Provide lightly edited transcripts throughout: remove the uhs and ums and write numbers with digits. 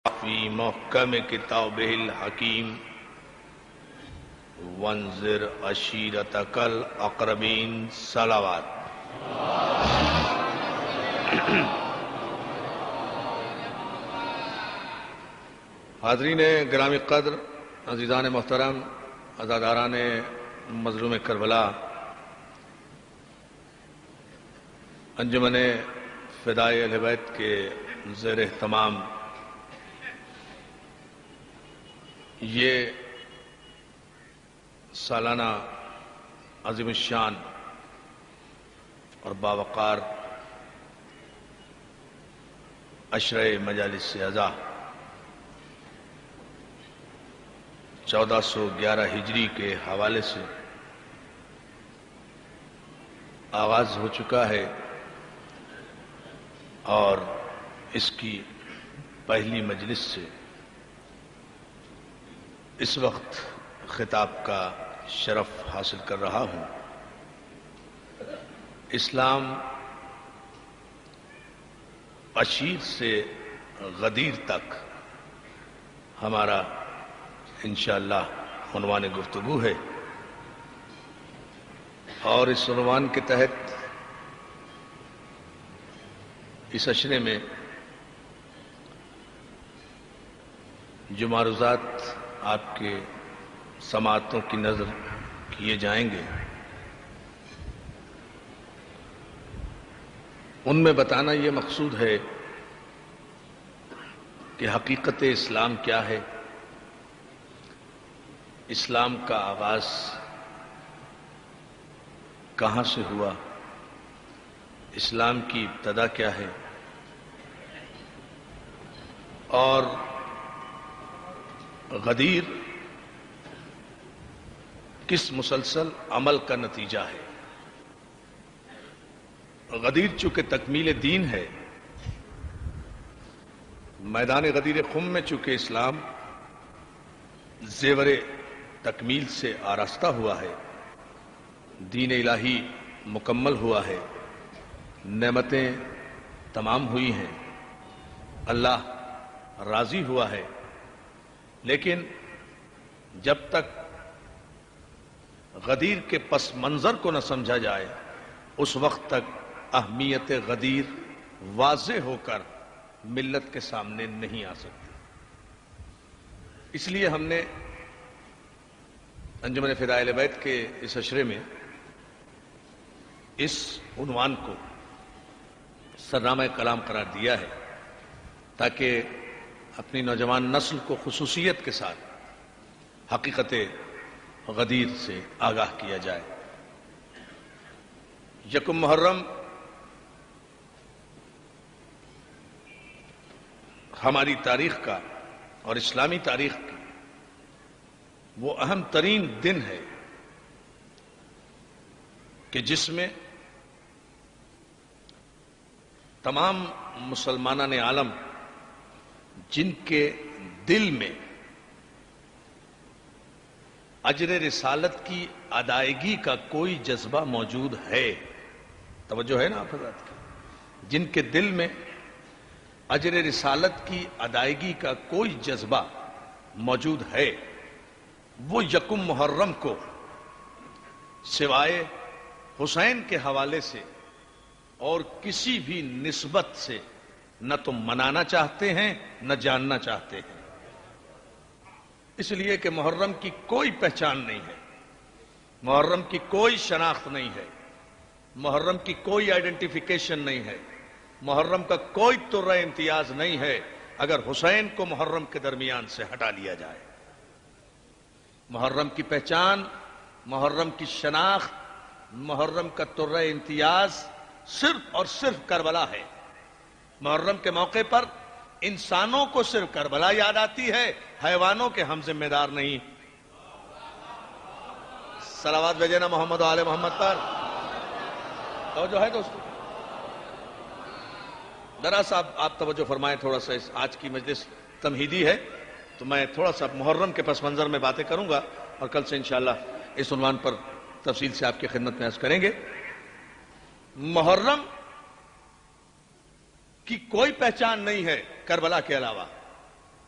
فی محکم کتابہ الحکیم وانذر عشیرتک الاقربین صلوات۔ حاضرین گرامی قدر، عزیزان محترم، عزاداران مظلوم کربلا، انجمن فدائے اہل بیت کے زیر اہتمام یہ سالانہ عظیم الشان اور باوقار عشرہ مجالس اعزا 1411 ہجری کے حوالے سے آغاز ہو چکا ہے اور اس کی پہلی مجلس سے اس وقت خطاب کا شرف حاصل کر رہا ہوں۔ اسلام عشیر سے غدیر تک ہمارا انشاءاللہ عنوان گفتگو ہے، اور اس عنوان کے تحت اس عشرے میں جو معروضات آپ کے سماعتوں کی نظر کیے جائیں گے ان میں بتانا یہ مقصود ہے کہ حقیقت اسلام کیا ہے، اسلام کا آغاز کہاں سے ہوا، اسلام کی ابتدا کیا ہے، اور غدیر کس مسلسل عمل کا نتیجہ ہے۔ غدیر چونکہ تکمیل دین ہے، میدان غدیر خم میں چونکہ اسلام زیور تکمیل سے آراستہ ہوا ہے، دین الہی مکمل ہوا ہے، نعمتیں تمام ہوئی ہیں، اللہ راضی ہوا ہے، لیکن جب تک غدیر کے پس منظر کو نہ سمجھا جائے اس وقت تک اہمیت غدیر واضح ہو کر ملت کے سامنے نہیں آ سکتی۔ اس لیے ہم نے انجمن فدائے اہل بیت کے اس عشرے میں اس عنوان کو سرنامہ کلام قرار دیا ہے تاکہ اپنی نوجوان نسل کو خصوصیت کے ساتھ حقیقت غدیر سے آگاہ کیا جائے۔ یکم محرم ہماری تاریخ کا اور اسلامی تاریخ کا وہ اہم ترین دن ہے کہ جس میں تمام مسلمانان عالم جن کے دل میں اجر رسالت کی ادائیگی کا کوئی جذبہ موجود ہے، توجہ ہے نا آپ حضرات کی، جن کے دل میں اجر رسالت کی ادائیگی کا کوئی جذبہ موجود ہے، وہ یکم محرم کو سوائے حسین کے حوالے سے اور کسی بھی نسبت سے نہ تو منانا چاہتے ہیں نہ جاننا چاہتے ہیں، اس لیے کہ محرم کی کوئی پہچان نہیں ہے، محرم کی کوئی شناخت نہیں ہے، محرم کی کوئی آئیڈینٹیفیکیشن نہیں ہے، محرم کا کوئی طرح امتیاز نہیں ہے اگر حسین کو محرم کے درمیان سے ہٹا لیا جائے۔ محرم کی پہچان، محرم کی شناخت، محرم کا طرح امتیاز صرف اور صرف کربلا ہے۔ محرم کے موقع پر انسانوں کو صرف کربلا یاد آتی ہے، حیوانوں کے ہم ذمہ دار نہیں۔ صلوات بھیجنا محمد و آل محمد پر۔ توجہ ہے دوستو؟ ذرا سا آپ توجہ فرمائیں، تھوڑا سا آج کی مجلس تمہیدی ہے تو میں تھوڑا سا محرم کے پس منظر میں باتیں کروں گا اور کل سے انشاءاللہ اس عنوان پر تفصیل سے آپ کی خدمت میں عرض کریں گے۔ محرم کی کوئی پہچان نہیں ہے کربلا کے علاوہ،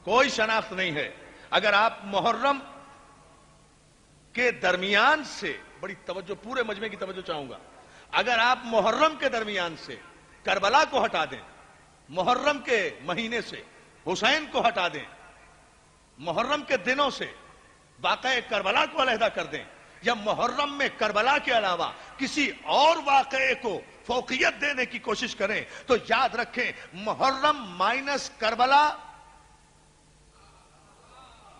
کوئی شناخت نہیں ہے. اگر آپ محرم کے درمیان سے، بڑی توجہ، پورے مجمع کی توجہ چاہوں گا، اگر آپ محرم کے درمیان سے کربلا کو ہٹا دیں، محرم کے مہینے سے حسین کو ہٹا دیں، محرم کے دنوں سے واقعہ کربلا کو علیحدہ کر دیں، یا محرم میں کربلا کے علاوہ کسی اور واقعے کو فوقیت دینے کی کوشش کریں، تو یاد رکھیں محرم مائنس کربلا،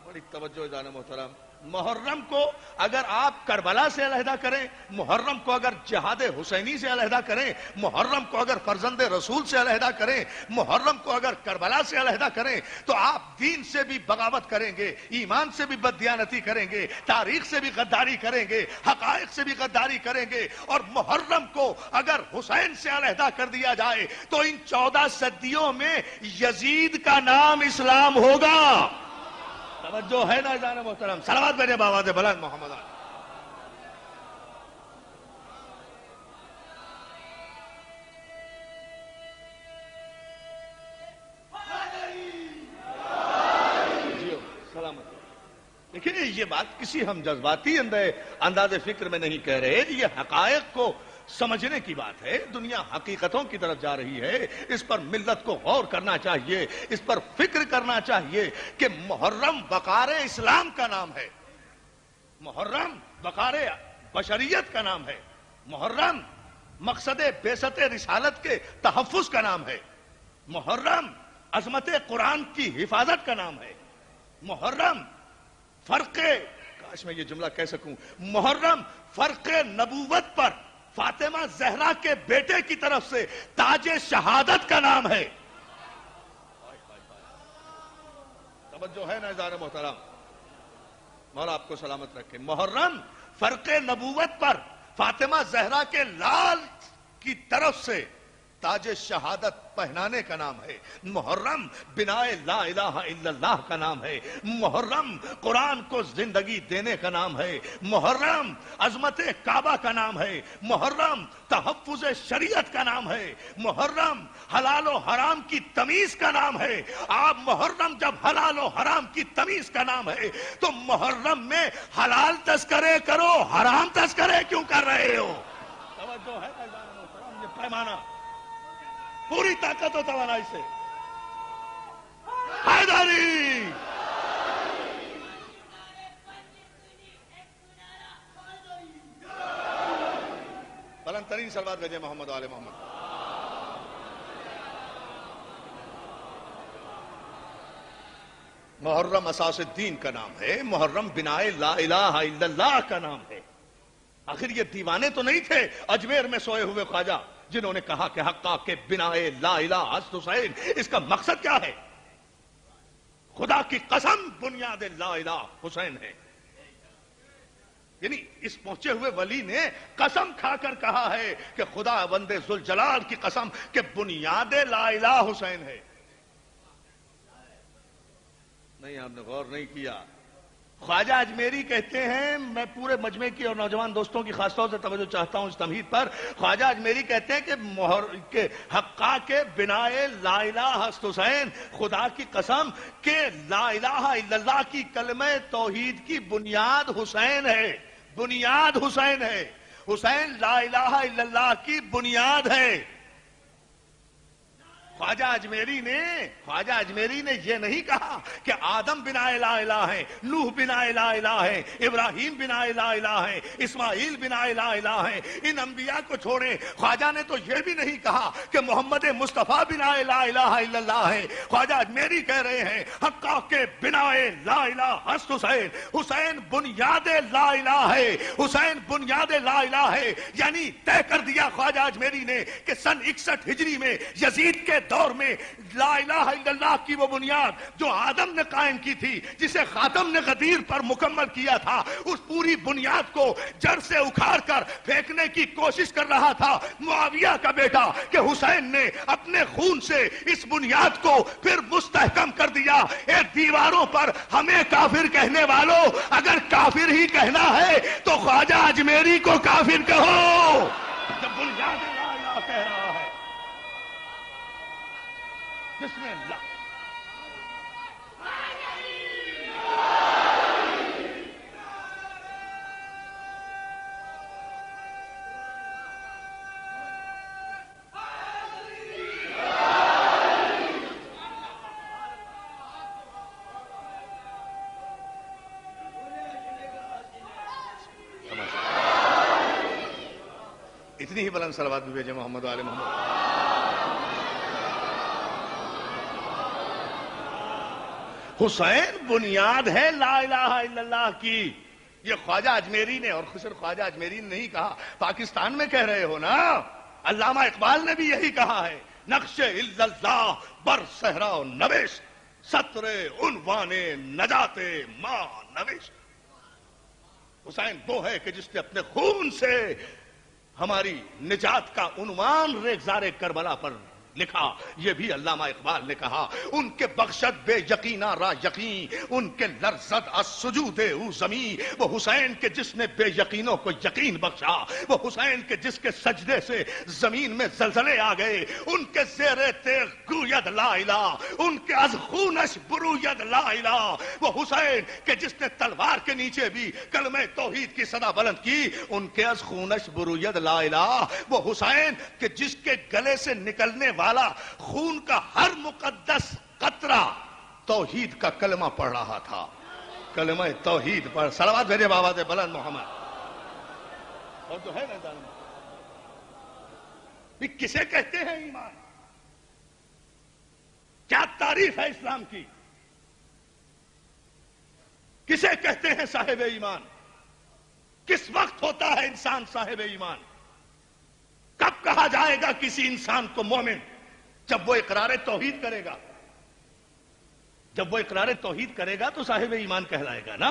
بڑی توجہ جانا محترم، محرم کو اگر آپ کربلا سے علیحدہ کریں، محرم کو اگر جہاد حسینی سے علیحدہ کریں، محرم کو اگر فرزند رسول سے علیحدہ کریں، محرم کو اگر کربلا سے علیحدہ کریں، تو آپ دین سے بھی بغاوت کریں گے، ایمان سے بھی بددیانتی کریں گے، تاریخ سے بھی غداری کریں گے، حقائق سے بھی غداری کریں گے. اور محرم کو اگر حسین سے علیحدہ کر دیا جائے تو ان 14 صدیوں میں یزید کا نام اسلام ہوگا. توجہ ہے نا جان محترم؟ صلوات بھیجیں بآواز بلند محمد علی. سلامت. دیکھیں یہ بات کسی ہم جذباتی انداز فکر میں نہیں کہہ رہے، یہ حقائق کو سمجھنے کی بات ہے. دنیا حقیقتوں کی طرف جا رہی ہے، اس پر ملت کو غور کرنا چاہیے، اس پر فکر کرنا چاہیے کہ محرم وقار اسلام کا نام ہے، محرم وقار بشریت کا نام ہے، محرم مقصد بعثت رسالت کے تحفظ کا نام ہے، محرم عظمت قرآن کی حفاظت کا نام ہے، محرم فرق، کاش میں یہ جملہ کہہ سکوں، محرم فرق نبوت پر فاطمہ زہرا کے بیٹے کی طرف سے تاج شہادت کا نام ہے. توجہ ہے نا عزیزان محترم؟ مولا آپ کو سلامت رکھے. محرم فرق نبوت پر فاطمہ زہرا کے لال کی طرف سے تاج شہادت پہنانے کا نام ہے. محرم بنائے لا الہ الا اللہ کا نام ہے. محرم قرآن کو زندگی دینے کا نام ہے. محرم عظمت کعبہ کا نام ہے. محرم تحفظ شریعت کا نام ہے. محرم حلال و حرام کی تمیز کا نام ہے. آپ محرم جب حلال و حرام کی تمیز کا نام ہے تو محرم میں حلال تذکرے کرو، حرام تذکرے کیوں کر رہے ہو؟ توجہ ہے یہ پیمانہ پوری طاقت و توانائی سے. حیدری بلند ترین صلوات بھیجیں محمد و آل محمد. محرم اساس الدین کا نام ہے. محرم بنائے لا الہ الا اللہ کا نام ہے. آخر یہ دیوانے تو نہیں تھے اجمیر میں سوئے ہوئے خواجہ جنہوں نے کہا کہ حقا کے بنائے لا الہ حضرت حسین؟ اس کا مقصد کیا ہے؟ خدا کی قسم بنیاد لا الہ حسین ہے. یعنی اس پہنچے ہوئے ولی نے قسم کھا کر کہا ہے کہ خدا بند ذوالجلال کی قسم کہ بنیاد لا الہ حسین ہے. نہیں، آپ نے غور نہیں کیا. خواجہ اجمیری کہتے ہیں، میں پورے مجمع کی اور نوجوان دوستوں کی خاص طور سے توجہ چاہتا ہوں اس تمہید پر. خواجہ اجمیری کہتے ہیں کہ حقا کے بنائے لا الہ حضرت حسین، خدا کی قسم کہ لا الہ الا اللہ کی کلمہ توحید کی بنیاد حسین ہے. بنیاد حسین ہے. حسین لا الہ الا اللہ کی بنیاد ہے. خواجہ اجمیری نے یہ نہیں کہا کہ آدم بنائے لا الہ ہے، نوح بنائے لا الہ ہے، ابراہیم بنائے لا الہ ہے، اسماعیل بنائے لا الہ ہے. ان انبیاء کو چھوڑیں. خواجہ نے تو یہ بھی نہیں کہا کہ محمد مصطفیٰ بنائے لا الہ الا اللہ ہے. خواجہ اجمیری کہہ رہے ہیں حقا کے بنائے لا الہ حضرت حسین. حسین بنیاد لا الہ ہے. حسین بنیاد لا الہ ہے. یعنی طے کر دیا خواجہ اجمیری نے کہ سن 61 ہجری میں یزید کے دور میں لا الہ الا اللہ کی وہ بنیاد جو آدم نے قائم کی تھی، جسے خاتم نے غدیر پر مکمل کیا تھا، اس پوری بنیاد کو جڑ سے اکھاڑ کر پھینکنے کی کوشش کر رہا تھا معاویہ کا بیٹا کہ حسین نے اپنے خون سے اس بنیاد کو پھر مستحکم کر دیا. اے دیواروں پر ہمیں کافر کہنے والوں، اگر کافر ہی کہنا ہے تو خواجہ اجمیری کو کافر کہو. جب بنیاد لا الہ کہہ رہا ہے، بسم اللہ. اتنی ہی بلند صلوات بھی بھیجے محمد والے محمد. حسین بنیاد ہے لا الہ الا اللہ کی. یہ خواجہ اجمیری نے اور خسر خواجہ اجمیری نے نہیں کہا، پاکستان میں کہہ رہے ہو نا. علامہ اقبال نے بھی یہی کہا ہے، نقش الا اللہ بر صحرا و نوش، سطر عنوان نجات ماں نوش. حسین وہ ہے کہ جس نے اپنے خون سے ہماری نجات کا عنوان ریگزار کربلا پر لکھا. یہ بھی علامہ اقبال نے کہا، ان کے بخشت بے یقینہ را یقین، ان کے لرزد از سجود او زمین. وہ حسین کے جس نے بے یقینوں کو یقین بخشا، وہ حسین کے جس کے سجدے سے زمین میں زلزلے آ گئے. ان کے زیر تیغ گوید لا الہ، ان کے از خونش بروید لا الہ. وہ حسین کہ جس نے تلوار کے نیچے بھی کلمہ توحید کی صدا بلند کی، ان کے از خونش بروید لا الہ. وہ حسین کہ جس کے گلے سے نکلنے والا خون کا ہر مقدس قطرہ توحید کا کلمہ پڑھ رہا تھا. کلمہ توحید پر صلوات بھیجے بابا سے بلند محمد. اور جو ہے نا کسے کہتے ہیں ایمان؟ کیا تعریف ہے اسلام کی؟ کسے کہتے ہیں صاحب ایمان؟ کس وقت ہوتا ہے انسان صاحب ایمان؟ کب کہا جائے گا کسی انسان کو مومن؟ جب وہ اقرار توحید کرے گا. جب وہ اقرار توحید کرے گا تو صاحب ایمان کہلائے گا نا.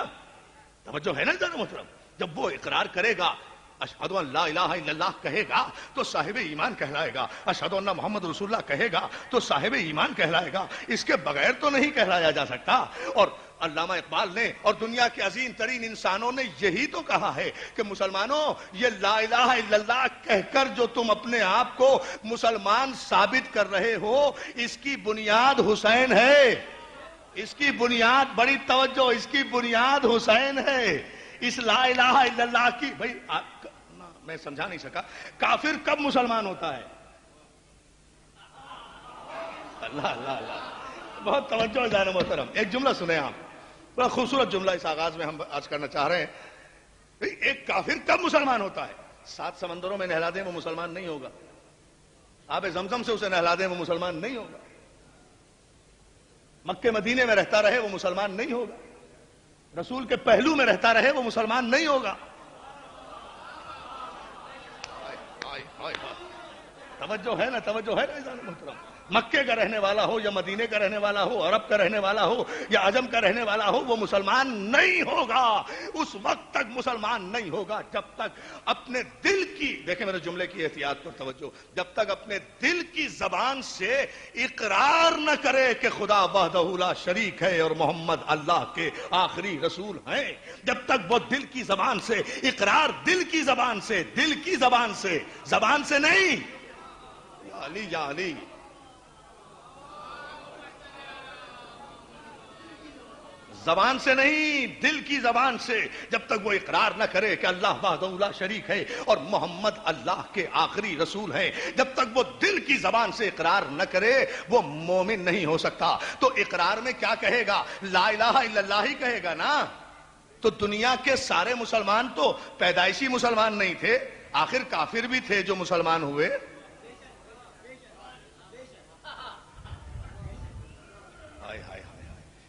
توجہ ہے نا جناب محترم؟ جب وہ اقرار کرے گا، اشہدو ان لا الہ الا اللہ کہے گا تو صاحب ایمان کہلائے گا. اشہدو ان محمد رسول اللہ کہے گا تو صاحب ایمان کہلائے گا. اس کے بغیر تو نہیں کہلایا جا سکتا. اور علامہ اقبال نے اور دنیا کے عظیم ترین انسانوں نے یہی تو کہا ہے کہ مسلمانوں، یہ لا الہ الا اللہ کہہ کر جو تم اپنے آپ کو مسلمان ثابت کر رہے ہو، اس کی بنیاد حسین ہے. اس کی بنیاد، بڑی توجہ، اس کی بنیاد حسین ہے. اس لا الہ الا اللہ کی بھائی میں سمجھا نہیں سکا. کافر کب مسلمان ہوتا ہے؟ اللہ اللہ اللہ، بہت توجہ جانا محترم. ایک جملہ سنیں آپ، بڑا خوبصورت جملہ اس آغاز میں ہم آج کرنا چاہ رہے ہیں. ایک کافر کب مسلمان ہوتا ہے؟ 7 سمندروں میں نہلا دیں وہ مسلمان نہیں ہوگا. آب زمزم سے اسے نہلا دیں وہ مسلمان نہیں ہوگا. مکے مدینے میں رہتا رہے وہ مسلمان نہیں ہوگا. رسول کے پہلو میں رہتا رہے وہ مسلمان نہیں ہوگا. توجہ ہے نا؟ توجہ ہے نا محترم؟ مکے کا رہنے والا ہو یا مدینے کا رہنے والا ہو، عرب کا رہنے والا ہو یا عجم کا رہنے والا ہو، وہ مسلمان نہیں ہوگا. اس وقت تک مسلمان نہیں ہوگا جب تک اپنے دل کی، دیکھیں میرے جملے کی احتیاط پر توجہ، جب تک اپنے دل کی زبان سے اقرار نہ کرے کہ خدا وحدہ لا شریک ہے اور محمد اللہ کے آخری رسول ہیں. جب تک وہ دل کی زبان سے اقرار، دل کی زبان سے، دل کی زبان سے، زبان سے نہیں، یا علی یا علی، زبان سے نہیں، دل کی زبان سے جب تک وہ اقرار نہ کرے کہ اللہ وحدہ لا شریک ہے اور محمد اللہ کے آخری رسول ہیں، جب تک وہ دل کی زبان سے اقرار نہ کرے وہ مومن نہیں ہو سکتا. تو اقرار میں کیا کہے گا؟ لا الہ الا اللہ ہی کہے گا نا. تو دنیا کے سارے مسلمان تو پیدائشی مسلمان نہیں تھے، آخر کافر بھی تھے جو مسلمان ہوئے.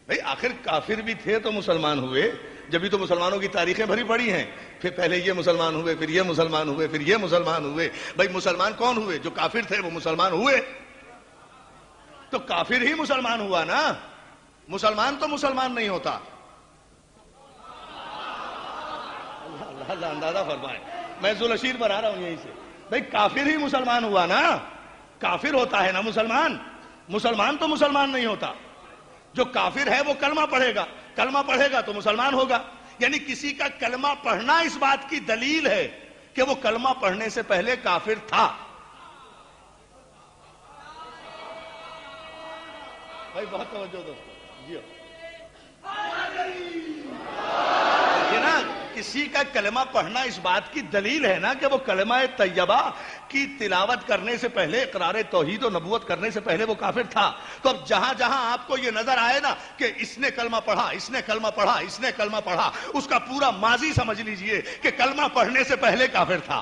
بھئی آخر کافر بھی تھے تو مسلمان ہوئے. جبھی تو مسلمانوں کی تاریخیں بھری پڑی ہیں. پھر پہلے یہ مسلمان ہوئے، پھر یہ مسلمان ہوئے، پھر یہ مسلمان ہوئے. بھئی مسلمان کون ہوئے؟ جو کافر تھے وہ مسلمان ہوئے. تو کافر ہی مسلمان ہوا نا. مسلمان تو مسلمان نہیں ہوتا. اللہ اللہ اندازہ فرمائے، میں ذوالشیر پر آ رہا ہوں یہیں سے. بھئی کافر ہی مسلمان ہوا نا. کافر ہوتا ہے نا مسلمان. مسلمان تو مسلمان نہیں ہوتا. جو کافر ہے وہ کلمہ پڑھے گا، کلمہ پڑھے گا تو مسلمان ہوگا. یعنی کسی کا کلمہ پڑھنا اس بات کی دلیل ہے کہ وہ کلمہ پڑھنے سے پہلے کافر تھا. بھائی بہت توجہ دوستو جی. نا کسی کا کلمہ پڑھنا اس بات کی دلیل ہے نا کہ وہ کلمہ طیبہ کی تلاوت کرنے سے پہلے، اقرار توحید و نبوت کرنے سے پہلے وہ کافر تھا. تو اب جہاں جہاں آپ کو یہ نظر آئے نا کہ اس نے کلمہ پڑھا، اس نے کلمہ پڑھا، اس نے کلمہ پڑھا، اس کا پورا ماضی سمجھ لیجئے کہ کلمہ پڑھنے سے پہلے کافر تھا.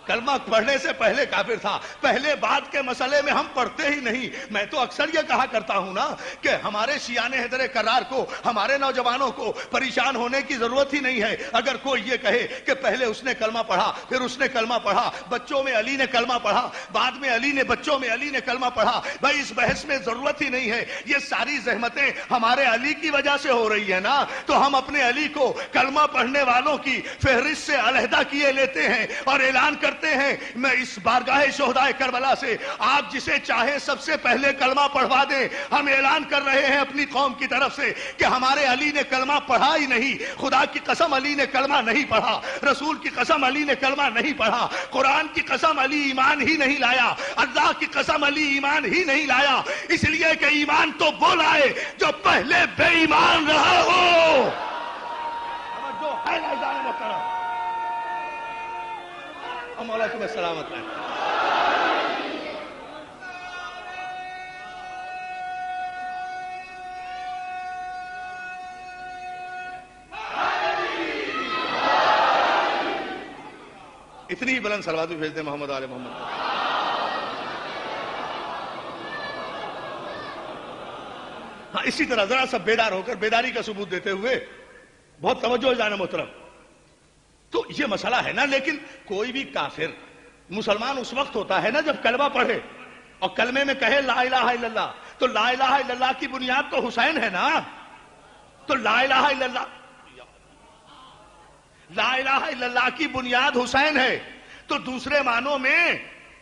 کلمہ پڑھنے سے پہلے کافر تھا. پہلے بات کے مسئلے میں ہم پڑھتے ہی نہیں. میں تو اکثر یہ کہا کرتا ہوں نا کہ ہمارے شیعان حیدر کرار کو, ہمارے نوجوانوں کو پریشان ہونے کی ضرورت ہی نہیں ہے. اگر کوئی یہ کہے کہ پہلے اس نے کلمہ پڑھا, پھر اس نے کلمہ پڑھا, بچوں میں علی نے کلمہ پڑھا, بعد میں علی نے بچوں میں علی نے کلمہ پڑھا, بھائی اس بحث میں ضرورت ہی نہیں ہے. یہ ساری زحمتیں ہمارے علی کی وجہ سے ہو رہی ہے نا. تو ہم اپنے علی کو کلمہ پڑھنے والوں کی فہرست سے علیحدہ کیے لیتے ہیں اور اعلان کرتے ہیں, میں اس بارگاہ شہدائے کربلا سے آپ جسے چاہے سب سے پہلے کلمہ پڑھوا دیں. ہم اعلان کر رہے ہیں اپنی قوم کی طرف سے کہ ہمارے علی نے کلمہ پڑھا ہی نہیں. خدا کی قسم علی نے کلمہ نہیں پڑھا, رسول کی قسم علی نے کلمہ نہیں پڑھا, قرآن کی قسم علی ایمان ہی نہیں لایا, اللہ کی قسم علی ایمان ہی نہیں لایا. اس لیے کہ ایمان تو وہ لائے جو پہلے بے ایمان رہا ہو. جو ہے نا محترم, مولا تمہیں سلامت رہے. اتنی ہی بلند صلوات بھی بھیج دیں محمد آل محمد. ہاں اسی طرح ذرا سا بیدار ہو کر بیداری کا ثبوت دیتے ہوئے, بہت توجہ جانا محترم, تو یہ مسئلہ ہے نا. لیکن کوئی بھی کافر مسلمان اس وقت ہوتا ہے نا جب کلمہ پڑھے اور کلمے میں کہے لا الہ الا اللہ. تو لا الہ الا اللہ کی بنیاد تو حسین ہے نا. تو لا الہ الا اللہ, لا الہ الا اللہ کی بنیاد حسین ہے. تو دوسرے معنوں میں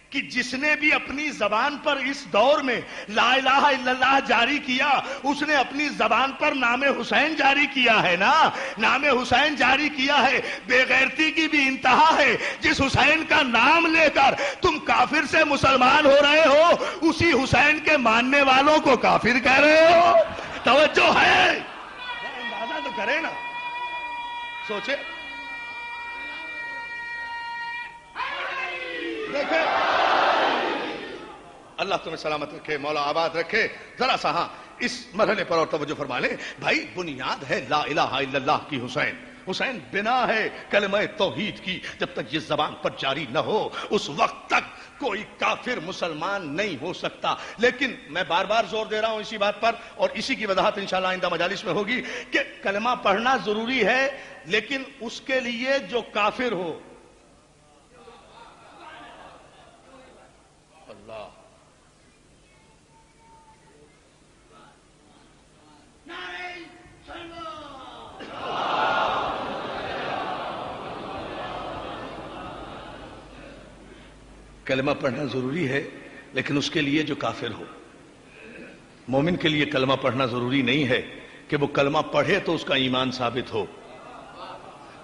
کہ جس نے بھی اپنی زبان پر اس دور میں لا الہ الا اللہ جاری کیا, اس نے اپنی زبان پر نام حسین جاری کیا ہے نا. نام حسین جاری کیا ہے. بے غیرتی کی بھی انتہا ہے. جس حسین کا نام لے کر تم کافر سے مسلمان ہو رہے ہو, اسی حسین کے ماننے والوں کو کافر کہہ رہے ہو. توجہ ہے, اندازہ تو کرے نا, سوچے. دیکھیں, اللہ تمہیں سلامت رکھے, مولا آباد رکھے. ذرا سا ہاں اس مرحلے پر اور توجہ فرما لیں. بھائی بنیاد ہے لا الہ الا اللہ کی حسین. حسین بنا ہے کلمہ توحید کی. جب تک یہ زبان پر جاری نہ ہو اس وقت تک کوئی کافر مسلمان نہیں ہو سکتا. لیکن میں بار بار زور دے رہا ہوں اسی بات پر, اور اسی کی وضاحت انشاءاللہ آئندہ مجالس میں ہوگی کہ کلمہ پڑھنا ضروری ہے, لیکن اس کے لیے جو کافر ہو. اللہ کلمہ پڑھنا ضروری ہے, لیکن اس کے لیے جو کافر ہو. مومن کے لیے کلمہ پڑھنا ضروری نہیں ہے کہ وہ کلمہ پڑھے تو اس کا ایمان ثابت ہو.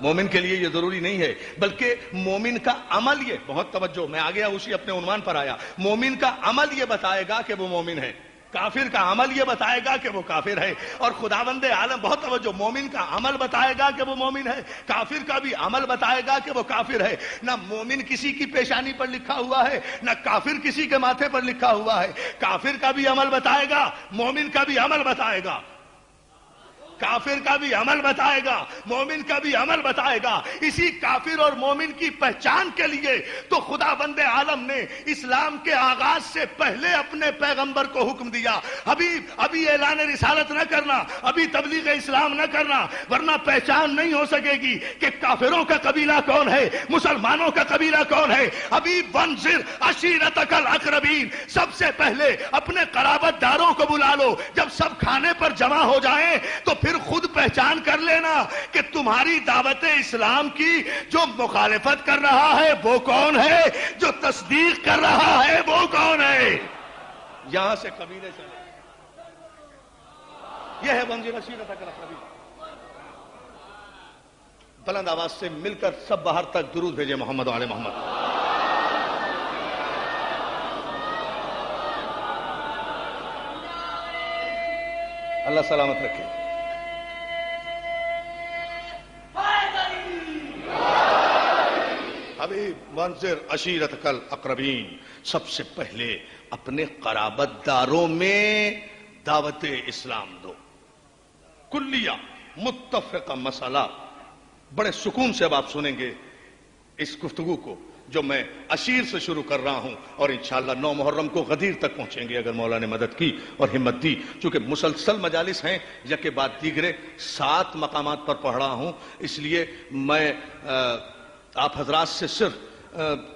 مومن کے لیے یہ ضروری نہیں ہے, بلکہ مومن کا عمل, یہ بہت توجہ, میں آگے اسی اپنے عنوان پر آیا. مومن کا عمل یہ بتائے گا کہ وہ مومن ہے, کافر کا عمل یہ بتائے گا کہ وہ کافر ہے. اور خداوند عالم, بہت توجہ, مومن کا عمل بتائے گا کہ وہ مومن ہے, کافر کا بھی عمل بتائے گا کہ وہ کافر ہے. نہ مومن کسی کی پیشانی پر لکھا ہوا ہے, نہ کافر کسی کے ماتھے پر لکھا ہوا ہے. کافر کا بھی عمل بتائے گا, مومن کا بھی عمل بتائے گا. کافر کا بھی عمل بتائے گا, مومن کا بھی عمل بتائے گا. اسی کافر اور مومن کی پہچان کے لیے تو خداوند عالم نے اسلام کے آغاز سے پہلے اپنے پیغمبر کو حکم دیا, ابھی اعلان رسالت نہ کرنا, ابھی تبلیغ اسلام نہ کرنا, ورنہ پہچان نہیں ہو سکے گی کہ کافروں کا قبیلہ کون ہے, مسلمانوں کا قبیلہ کون ہے. ابھی وانذر عشیرتک الاقربین, سب سے پہلے اپنے قرابت داروں کو بلا لو. جب سب کھانے پر جمع ہو جائیں تو پھر خود پہچان کر لینا کہ تمہاری دعوت اسلام کی جو مخالفت کر رہا ہے وہ کون ہے, جو تصدیق کر رہا ہے وہ کون ہے. یہاں سے قبیلے سے یہ ہے وانذر عشیرتک الاقربین. بلند آواز سے مل کر سب باہر تک درود بھیجے محمد و آل محمد. اللہ سلامت رکھے. ابھی وانذر عشیرتک الاقربین, سب سے پہلے اپنے قرابت داروں میں دعوت اسلام دو. کلیہ متفقہ مسئلہ, بڑے سکون سے اب آپ سنیں گے اس گفتگو کو جو میں اشیر سے شروع کر رہا ہوں، اور انشاءاللہ 9 محرم کو غدیر تک پہنچیں گے اگر مولا نے مدد کی اور ہمت دی. چونکہ مسلسل مجالس ہیں، یکے بعد دیگرے 7 مقامات پر پڑھ رہا ہوں، اس لیے میں آپ حضرات سے صرف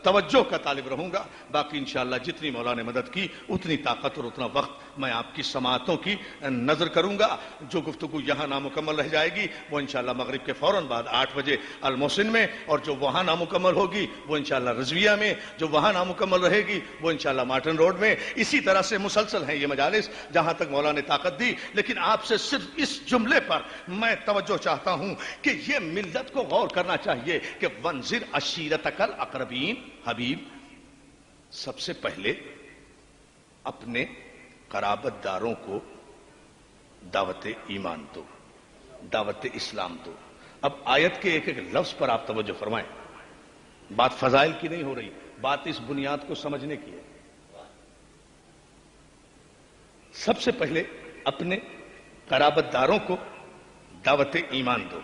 توجہ کا طالب رہوں گا. باقی انشاءاللہ جتنی مولا نے مدد کی اتنی طاقت اور اتنا وقت میں آپ کی سماعتوں کی نظر کروں گا. جو گفتگو یہاں نامکمل رہ جائے گی وہ انشاءاللہ مغرب کے فوراً بعد 8 بجے المحسن میں، اور جو وہاں نامکمل ہوگی وہ انشاءاللہ رضویہ میں، جو وہاں نامکمل رہے گی وہ انشاءاللہ مارٹن روڈ میں. اسی طرح سے مسلسل ہیں یہ مجالس جہاں تک مولا نے طاقت دی. لیکن آپ سے صرف اس جملے پر میں توجہ چاہتا ہوں کہ یہ ملت کو غور کرنا چاہیے کہ وانذر عشیرتک الاقربین. حبیب، سب سے پہلے اپنے قرابت داروں کو دعوت ایمان دو، دعوت اسلام دو. اب آیت کے ایک ایک لفظ پر آپ توجہ فرمائیں. بات فضائل کی نہیں ہو رہی، بات اس بنیاد کو سمجھنے کی ہے. سب سے پہلے اپنے قرابت داروں کو دعوت ایمان دو.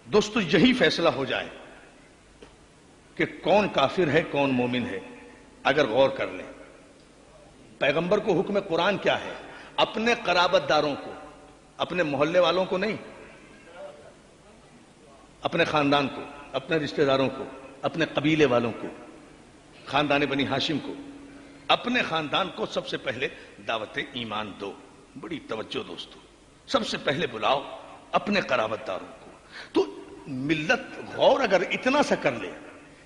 دوستو یہی فیصلہ ہو جائے کہ کون کافر ہے کون مومن ہے اگر غور کر لیں. پیغمبر کو حکم قرآن کیا ہے؟ اپنے قرابت داروں کو، اپنے محلے والوں کو نہیں، اپنے خاندان کو، اپنے رشتہ داروں کو، اپنے قبیلے والوں کو، خاندان بنی ہاشم کو، اپنے خاندان کو سب سے پہلے دعوت ایمان دو. بڑی توجہ دوستو، سب سے پہلے بلاؤ اپنے قرابت داروں کو. تو ملت غور اگر اتنا سا کر لے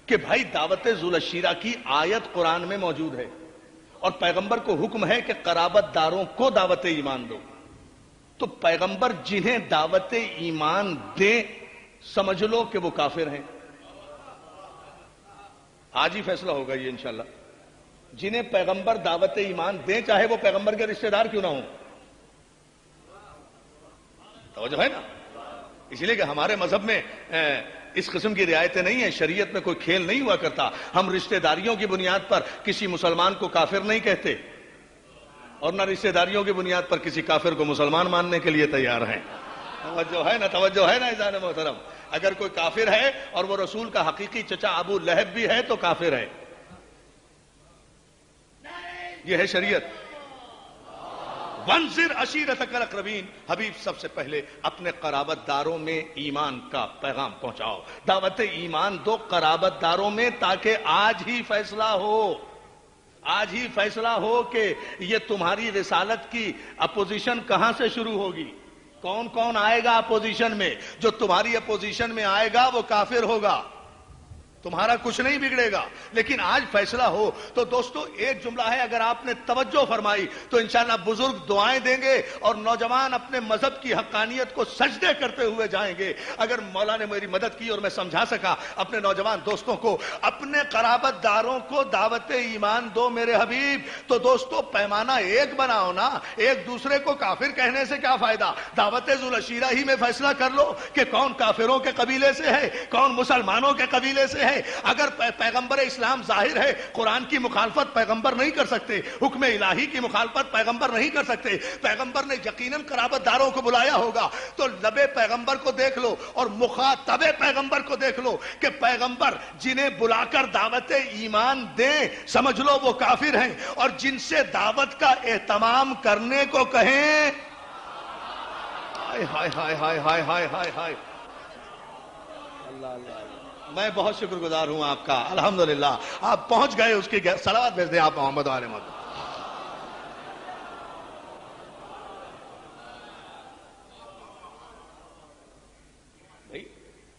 کہ بھائی دعوت ذوالعشیرہ کی آیت قرآن میں موجود ہے اور پیغمبر کو حکم ہے کہ قرابت داروں کو دعوت ایمان دو، تو پیغمبر جنہیں دعوت ایمان دیں سمجھ لو کہ وہ کافر ہیں. آج ہی فیصلہ ہوگا یہ انشاءاللہ. جنہیں پیغمبر دعوت ایمان دیں چاہے وہ پیغمبر کے رشتہ دار کیوں نہ ہوں. توجہ ہے نا؟ اس لیے کہ ہمارے مذہب میں اس قسم کی رعایتیں نہیں ہیں. شریعت میں کوئی کھیل نہیں ہوا کرتا. ہم رشتہ داریوں کی بنیاد پر کسی مسلمان کو کافر نہیں کہتے اور نہ رشتہ داریوں کی بنیاد پر کسی کافر کو مسلمان ماننے کے لیے تیار ہیں. توجہ ہے نا؟ توجہ ہے نا عزیزان محترم؟ اگر کوئی کافر ہے اور وہ رسول کا حقیقی چچا ابو لہب بھی ہے تو کافر ہے. یہ ہے شریعت. وانذر عشیرتک الاقربین. حبیب سب سے پہلے اپنے قرابت داروں میں ایمان کا پیغام پہنچاؤ. دعوت ایمان دو قرابت داروں میں تاکہ آج ہی فیصلہ ہو، آج ہی فیصلہ ہو کہ یہ تمہاری رسالت کی اپوزیشن کہاں سے شروع ہوگی. کون کون آئے گا اپوزیشن میں؟ جو تمہاری اپوزیشن میں آئے گا وہ کافر ہوگا، تمہارا کچھ نہیں بگڑے گا. لیکن آج فیصلہ ہو. تو دوستو ایک جملہ ہے، اگر آپ نے توجہ فرمائی تو انشاءاللہ بزرگ دعائیں دیں گے اور نوجوان اپنے مذہب کی حقانیت کو سجدے کرتے ہوئے جائیں گے. اگر مولا نے میری مدد کی اور میں سمجھا سکا اپنے نوجوان دوستوں کو اپنے قرابت داروں کو دعوت ایمان دو میرے حبیب. تو دوستو پیمانہ ایک بناؤ نا. ایک دوسرے کو کافر کہنے سے کیا فائدہ؟ دعوت ذوالعشیرہ ہی میں فیصلہ کر لو کہ کون کافروں کے قبیلے سے ہے کون مسلمانوں کے قبیلے سے ہے. اگر پیغمبر اسلام ظاہر ہے قرآن کی مخالفت پیغمبر نہیں کر سکتے، حکم الہی کی مخالفت پیغمبر نہیں کر سکتے. پیغمبر نے یقیناً قرابت داروں کو بلایا ہوگا. تو لب پیغمبر کو دیکھ لو اور مخاطب پیغمبر کو دیکھ لو کہ پیغمبر جنہیں بلا کر دعوت ایمان دیں سمجھ لو وہ کافر ہیں، اور جن سے دعوت کا اہتمام کرنے کو کہیں ہائے ہائے ہائے ہائے ہائے ہائے ہائے ہائے. اللہ اللہ. میں بہت شکر گزار ہوں آپ کا. الحمدللہ آپ پہنچ گئے. اس کی صلوات بھیج دیں آپ محمد وآل محمد. بھائی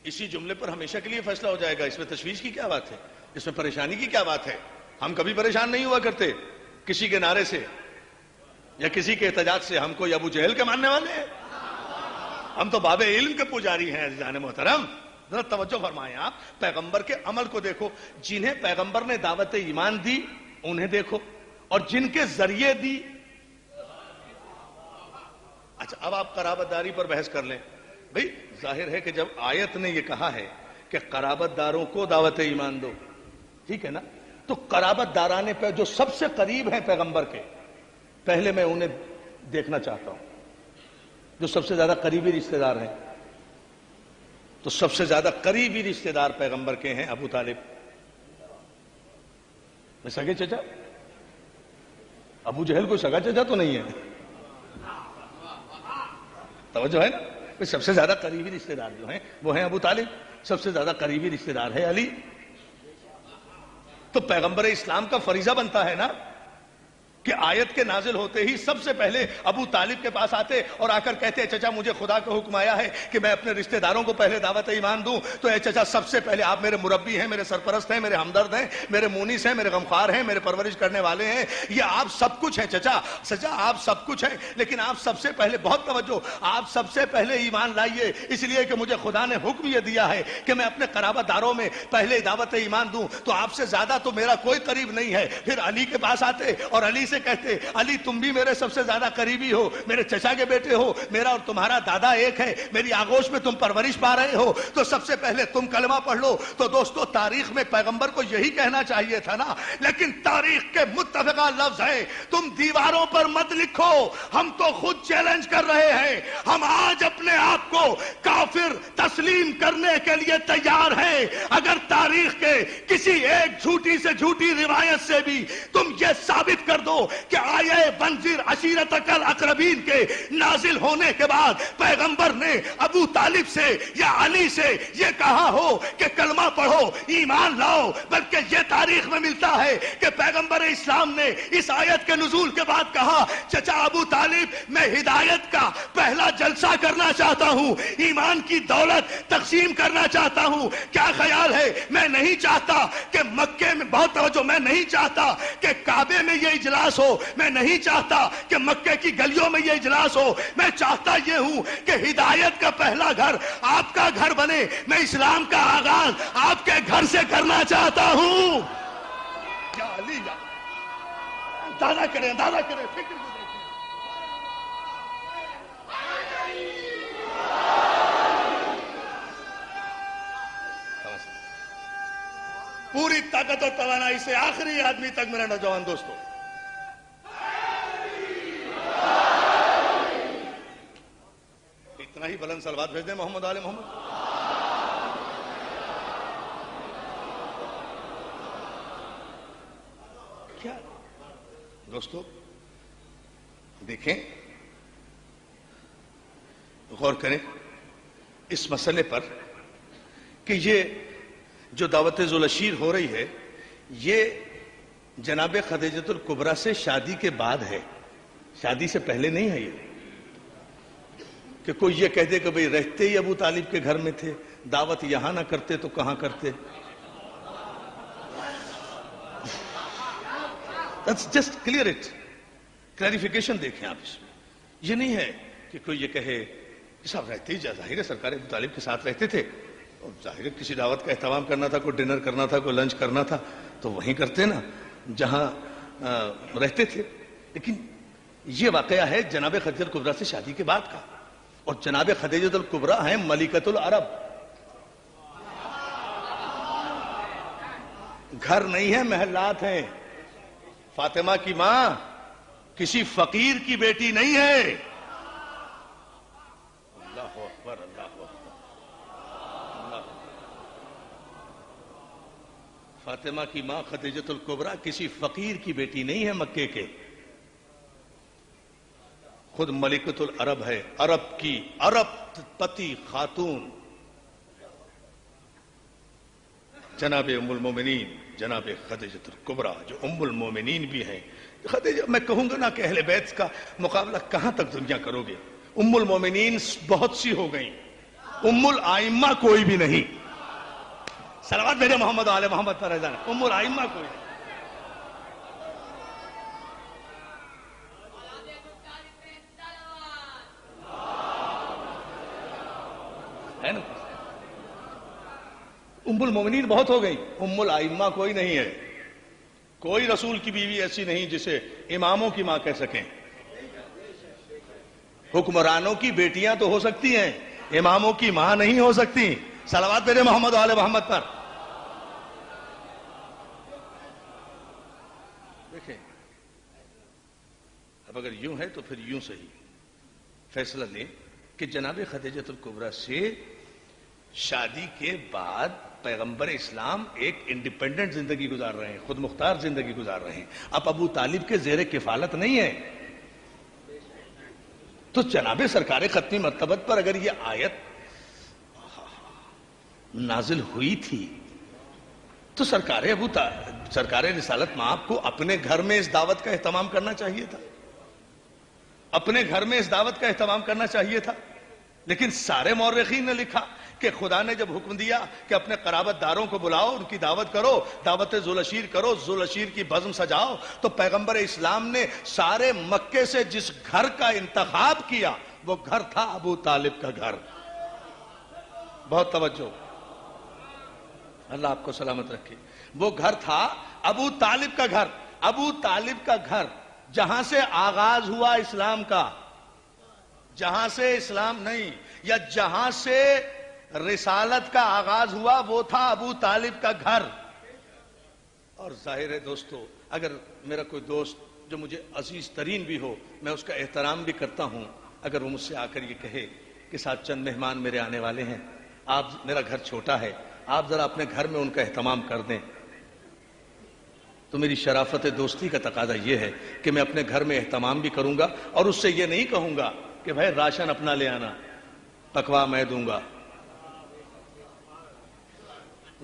اسی جملے پر ہمیشہ کے لیے فیصلہ ہو جائے گا. اس میں تشویش کی کیا بات ہے؟ اس میں پریشانی کی کیا بات ہے؟ ہم کبھی پریشان نہیں ہوا کرتے کسی کے نعرے سے یا کسی کے احتجاج سے. ہم کوئی ابو جہل کے ماننے والے ہیں؟ ہم تو باب علم کے پجاری ہیں. عزیزان محترم ذرا توجہ فرمائیں. آپ پیغمبر کے عمل کو دیکھو. جنہیں پیغمبر نے دعوت ایمان دی انہیں دیکھو اور جن کے ذریعے دی. اچھا اب آپ قرابت داری پر بحث کر لیں. بھئی ظاہر ہے کہ جب آیت نے یہ کہا ہے کہ قرابت داروں کو دعوت ایمان دو، ٹھیک ہے نا، تو قرابت دارانے پہ جو سب سے قریب ہیں پیغمبر کے پہلے میں انہیں دیکھنا چاہتا ہوں جو سب سے زیادہ قریبی رشتہ دار ہیں. تو سب سے زیادہ قریبی رشتہ دار پیغمبر کے ہیں ابو طالب. سگے چچا؟ ابو جہل کوئی سگا چچا تو نہیں ہے. توجہ ہے نا. سب سے زیادہ قریبی رشتہ دار جو ہیں وہ ہیں ابو طالب. سب سے زیادہ قریبی رشتہ دار ہے علی. تو پیغمبر اسلام کا فریضہ بنتا ہے نا کہ آیت کے نازل ہوتے ہی سب سے پہلے ابو طالب کے پاس آتے اور آ کر کہتے چچا مجھے خدا کا حکم آیا ہے کہ میں اپنے رشتہ داروں کو پہلے دعوت ایمان دوں. تو اے چچا سب سے پہلے آپ میرے مربی ہیں, میرے سرپرست ہیں, میرے ہمدرد ہیں, میرے مونس ہیں, میرے غمخوار ہیں, میرے پرورش کرنے والے ہیں. یہ آپ سب کچھ ہیں چچا. چچا آپ سب کچھ ہیں, لیکن آپ سب سے پہلے, بہت توجہ, آپ سب سے پہلے ایمان لائیے, اس لیے کہ مجھے خدا نے حکم یہ دیا ہے کہ میں اپنے قرابت داروں میں پہلے دعوت ایمان دوں. تو آپ سے زیادہ تو میرا کوئی قریب نہیں ہے. پھر علی کے پاس آتے اور علی سے کہتے علی تم بھی میرے سب سے زیادہ قریبی ہو, میرے چچا کے بیٹے ہو, میرا اور تمہارا دادا ایک ہے, میری آغوش میں تم پرورش پا رہے ہو, تو سب سے پہلے تم کلمہ پڑھ لو. تو دوستو تاریخ میں پیغمبر کو یہی کہنا چاہیے تھا نا, لیکن تاریخ کے متفقہ لفظ ہے, تم دیواروں پر مت لکھو. ہم تو خود چیلنج کر رہے ہیں, ہم آج اپنے آپ کو کافر تسلیم کرنے کے لیے تیار ہیں اگر تاریخ کے کسی ایک جھوٹی سے جھوٹی روایت سے بھی تم یہ ثابت کر دو کہ آئے وانذر عشیرتک الاقربین کے نازل ہونے کے بعد پیغمبر نے ابو طالب سے یا علی سے یہ کہا ہو کہ کلمہ پڑھو, ایمان لاؤ, بلکہ یہ تاریخ میں ملتا ہے کہ پیغمبر اسلام نے اس آیت کے نزول کے بعد کہا چچا ابو طالب میں ہدایت کا پہلا جلسہ کرنا چاہتا ہوں, ایمان کی دولت تقسیم کرنا چاہتا ہوں. کیا خیال ہے, میں نہیں چاہتا کہ مکے میں, بہت توجہ, میں نہیں چاہتا کہ کعبے میں یہ اجلاس ہو, میں نہیں چاہتا کہ مکے کی گلیوں میں یہ اجلاس ہو. میں چاہتا یہ ہوں کہ ہدایت کا پہلا گھر آپ کا گھر بنے. میں اسلام کا آغاز آپ کے گھر سے کرنا چاہتا ہوں. یا علی یا دادا کریں, دادا کریں, فکر کو دیکھیں. پوری طاقت اور توانائی سے آخری آدمی تک میرا نوجوان دوستو, اتنا ہی بلند صلوات بھیج دیں محمد آل محمد. کیا دوستو دیکھیں, غور کریں اس مسئلے پر کہ یہ جو دعوت ذوالعشیر ہو رہی ہے یہ جناب خدیجۃ الکبریٰ سے شادی کے بعد ہے, شادی سے پہلے نہیں ہے. یہ کہ کوئی یہ کہہ دے کہ بھئی رہتے ہی ابو طالب کے گھر میں تھے, دعوت یہاں نہ کرتے تو کہاں کرتے. جسٹ کلیئر اٹ, کلیریفیکیشن دیکھیں آپ اس میں. یہ نہیں ہے کہ کوئی یہ کہے کہ صاحب رہتے ہی, ظاہر ہے سرکار ابو طالب کے ساتھ رہتے تھے, اور ظاہر ہے کسی دعوت کا اہتمام کرنا تھا, کوئی ڈنر کرنا تھا, کوئی لنچ کرنا تھا, تو وہیں کرتے نا جہاں رہتے تھے. لیکن یہ واقعہ ہے جناب خدیجہ الکبریٰ سے شادی کے بعد کا, اور جناب خدیجۃ الکبریٰ ہیں ملکۃ العرب. گھر نہیں ہے, محلات ہیں. فاطمہ کی ماں کسی فقیر کی بیٹی نہیں ہے. اللہ اکبر, اللہ اکبر. فاطمہ کی ماں خدیجۃ الکبریٰ کسی فقیر کی بیٹی نہیں ہے مکے کے, خود ملکۃ العرب ہے, عرب کی عرب پتی خاتون جناب ام المومنین جناب خدیجۃ الکبریٰ, جو ام المومنین بھی ہیں. خدیجہ, میں کہوں گا نا کہ اہل بیت کا مقابلہ کہاں تک دنیا کرو گے. ام المومنین بہت سی ہو گئیں, ام الائمہ کوئی بھی نہیں. صلوات بھیجے محمد آل محمد پر رضوان. ام الائمہ کوئی نہیں ہے نا. ام المومنین بہت ہو گئی, ام الائمہ کوئی نہیں ہے. کوئی رسول کی بیوی ایسی نہیں جسے اماموں کی ماں کہہ سکیں. حکمرانوں کی بیٹیاں تو ہو سکتی ہیں, اماموں کی ماں نہیں ہو سکتی. صلوات بھیجے محمد آل محمد پر. دیکھیں اب اگر یوں ہے تو پھر یوں صحیح فیصلہ لیں کہ جناب خدیجۃ الکبریٰ سے شادی کے بعد پیغمبر اسلام ایک انڈیپینڈنٹ زندگی گزار رہے ہیں، خود مختار زندگی گزار رہے ہیں، اب ابو طالب کے زیر کفالت نہیں ہے. تو جناب سرکار ختمی مرتبت پر اگر یہ آیت نازل ہوئی تھی تو سرکار رسالت مآب کو اپنے گھر میں اس دعوت کا اہتمام کرنا چاہیے تھا، اپنے گھر میں اس دعوت کا اہتمام کرنا چاہیے تھا. لیکن سارے مورخین نے لکھا کہ خدا نے جب حکم دیا کہ اپنے قرابت داروں کو بلاؤ، ان کی دعوت کرو، دعوت ذوالعشیر کرو، ذوالعشیر کی بزم سجاؤ، تو پیغمبر اسلام نے سارے مکے سے جس گھر کا انتخاب کیا وہ گھر تھا ابو طالب کا گھر. بہت توجہ، اللہ آپ کو سلامت رکھے. وہ گھر تھا ابو طالب کا گھر. ابو طالب کا گھر جہاں سے آغاز ہوا اسلام کا، جہاں سے اسلام نہیں یا جہاں سے رسالت کا آغاز ہوا وہ تھا ابو طالب کا گھر. اور ظاہر ہے دوستو، اگر میرا کوئی دوست جو مجھے عزیز ترین بھی ہو، میں اس کا احترام بھی کرتا ہوں، اگر وہ مجھ سے آ کر یہ کہے کہ ساتھ چند مہمان میرے آنے والے ہیں، آپ، میرا گھر چھوٹا ہے، آپ ذرا اپنے گھر میں ان کا اہتمام کر دیں، تو میری شرافت دوستی کا تقاضا یہ ہے کہ میں اپنے گھر میں اہتمام بھی کروں گا اور اس سے یہ نہیں کہوں گا کہ بھائی راشن اپنا لے آنا، پکوا میں دوں گا.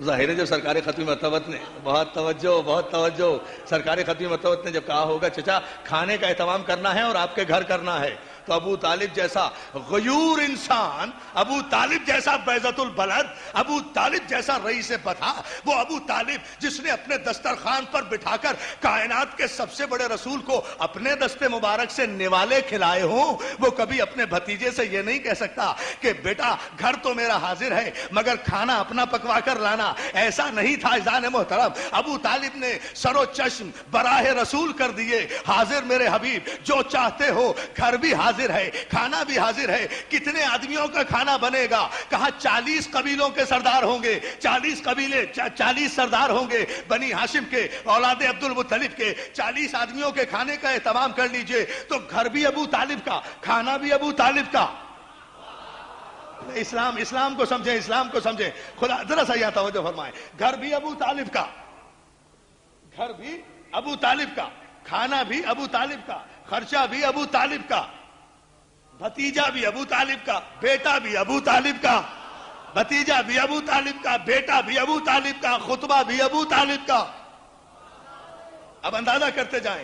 ظاہر ہے جب سرکار ختمی مرتبت نے، بہت توجہ، سرکار ختمی مرتبت نے جب کہا ہوگا چچا کھانے کا اہتمام کرنا ہے اور آپ کے گھر کرنا ہے، تو ابو طالب جیسا غیور انسان، ابو طالب جیسا بیضۃ البلد، ابو طالب جیسا رئیس بطا، وہ ابو طالب جس نے اپنے دسترخوان پر بٹھا کر کائنات کے سب سے بڑے رسول کو اپنے دست مبارک سے نوالے کھلائے ہوں، وہ کبھی اپنے بھتیجے سے یہ نہیں کہہ سکتا کہ بیٹا گھر تو میرا حاضر ہے مگر کھانا اپنا پکوا کر لانا. ایسا نہیں تھا عزیزان محترم. ابو طالب نے سر و چشم براہ رسول کر دیے، حاضر میرے حبیب، جو چاہتے ہو گھر بھی حاضر ہے، کھانا بھی حاضر ہے. کتنے آدمیوں کا کھانا بنے گا؟ کہا 40 قبیلوں کے سردار ہوں گے، 40 قبیلے، 40 سردار ہوں گے بنی ہاشم کے، اولاد عبد المطلب کے. 40 آدمیوں کے کھانے کا اہتمام کر لیجئے تو گھر بھی ابو طالب کا، کھانا بھی ابو طالب کا. اسلام کو سمجھیں، اسلام کو سمجھیں. خدا ذرا سا یہاں توجہ فرمائیں. گھر بھی ابو طالب کا، گھر بھی ابو طالب کا، کھانا بھی ابو طالب کا، خرچہ بھی ابو طالب کا، بھتیجا بھی ابو طالب کا، بیٹا بھی ابو طالب کا، بھتیجا بھی ابو طالب کا، بیٹا بھی ابو طالب کا، خطبہ بھی ابو طالب کا. اب اندازہ کرتے جائیں.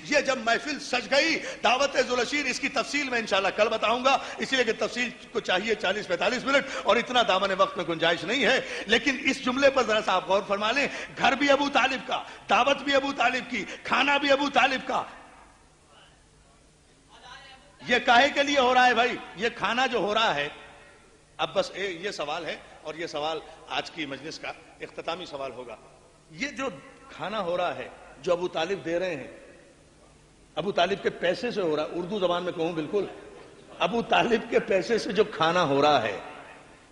یہ جب محفل سج گئی دعوت ذوالعشیر، اس کی تفصیل میں انشاءاللہ کل بتاؤں گا، اس لیے کہ تفصیل کو چاہیے 40-45 منٹ اور اتنا دامن وقت میں گنجائش نہیں ہے. لیکن اس جملے پر ذرا سا آپ غور فرما لیں. گھر بھی ابو طالب کا، دعوت بھی ابو طالب کی، کھانا بھی ابو طالب کا. یہ کاہے کے لیے ہو رہا ہے بھائی؟ یہ کھانا جو ہو رہا ہے، اب بس یہ سوال ہے اور یہ سوال آج کی مجلس کا اختتامی سوال ہوگا. یہ جو کھانا ہو رہا ہے جو ابو طالب دے رہے ہیں، ابو طالب کے پیسے سے ہو رہا ہے، اردو زبان میں کہوں بالکل ابو طالب کے پیسے سے جو کھانا ہو رہا ہے،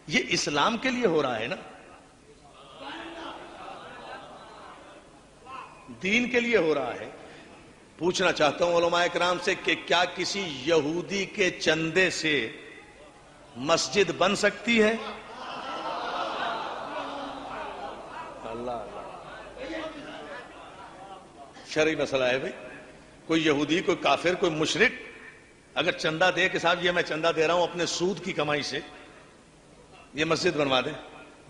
یہ اسلام کے لیے ہو رہا ہے نا، دین کے لیے ہو رہا ہے. پوچھنا چاہتا ہوں علماء اکرام سے کہ کیا کسی یہودی کے چندے سے مسجد بن سکتی ہے؟ اللہ شرعی مسئلہ ہے بھائی. کوئی یہودی، کوئی کافر، کوئی مشرک اگر چندہ دے کہ صاحب یہ میں چندہ دے رہا ہوں اپنے سود کی کمائی سے، یہ مسجد بنوا دے،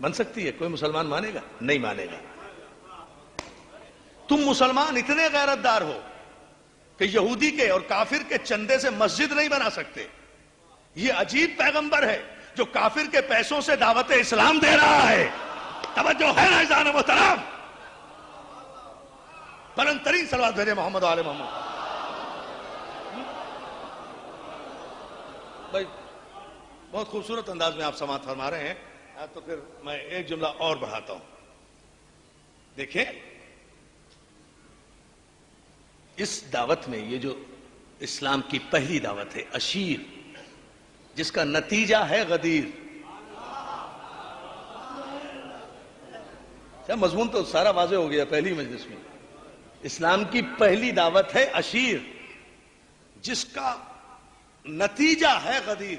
بن سکتی ہے؟ کوئی مسلمان مانے گا؟ نہیں مانے گا. تم مسلمان اتنے غیرت دار ہو کہ یہودی کے اور کافر کے چندے سے مسجد نہیں بنا سکتے. یہ عجیب پیغمبر ہے جو کافر کے پیسوں سے دعوت اسلام دے رہا ہے. توجہ ہے نا عزیزان محترم؟ بلند ترین صلوات بھیجے محمد و آل محمد. بھائی بہت خوبصورت انداز میں آپ سماعت فرما رہے ہیں، تو پھر میں ایک جملہ اور بڑھاتا ہوں. دیکھیں اس دعوت میں، یہ جو اسلام کی پہلی دعوت ہے عشیر، جس کا نتیجہ ہے غدیر. مضمون تو سارا واضح ہو گیا پہلی مجلس میں. اسلام کی پہلی دعوت ہے عشیر، جس کا نتیجہ ہے غدیر.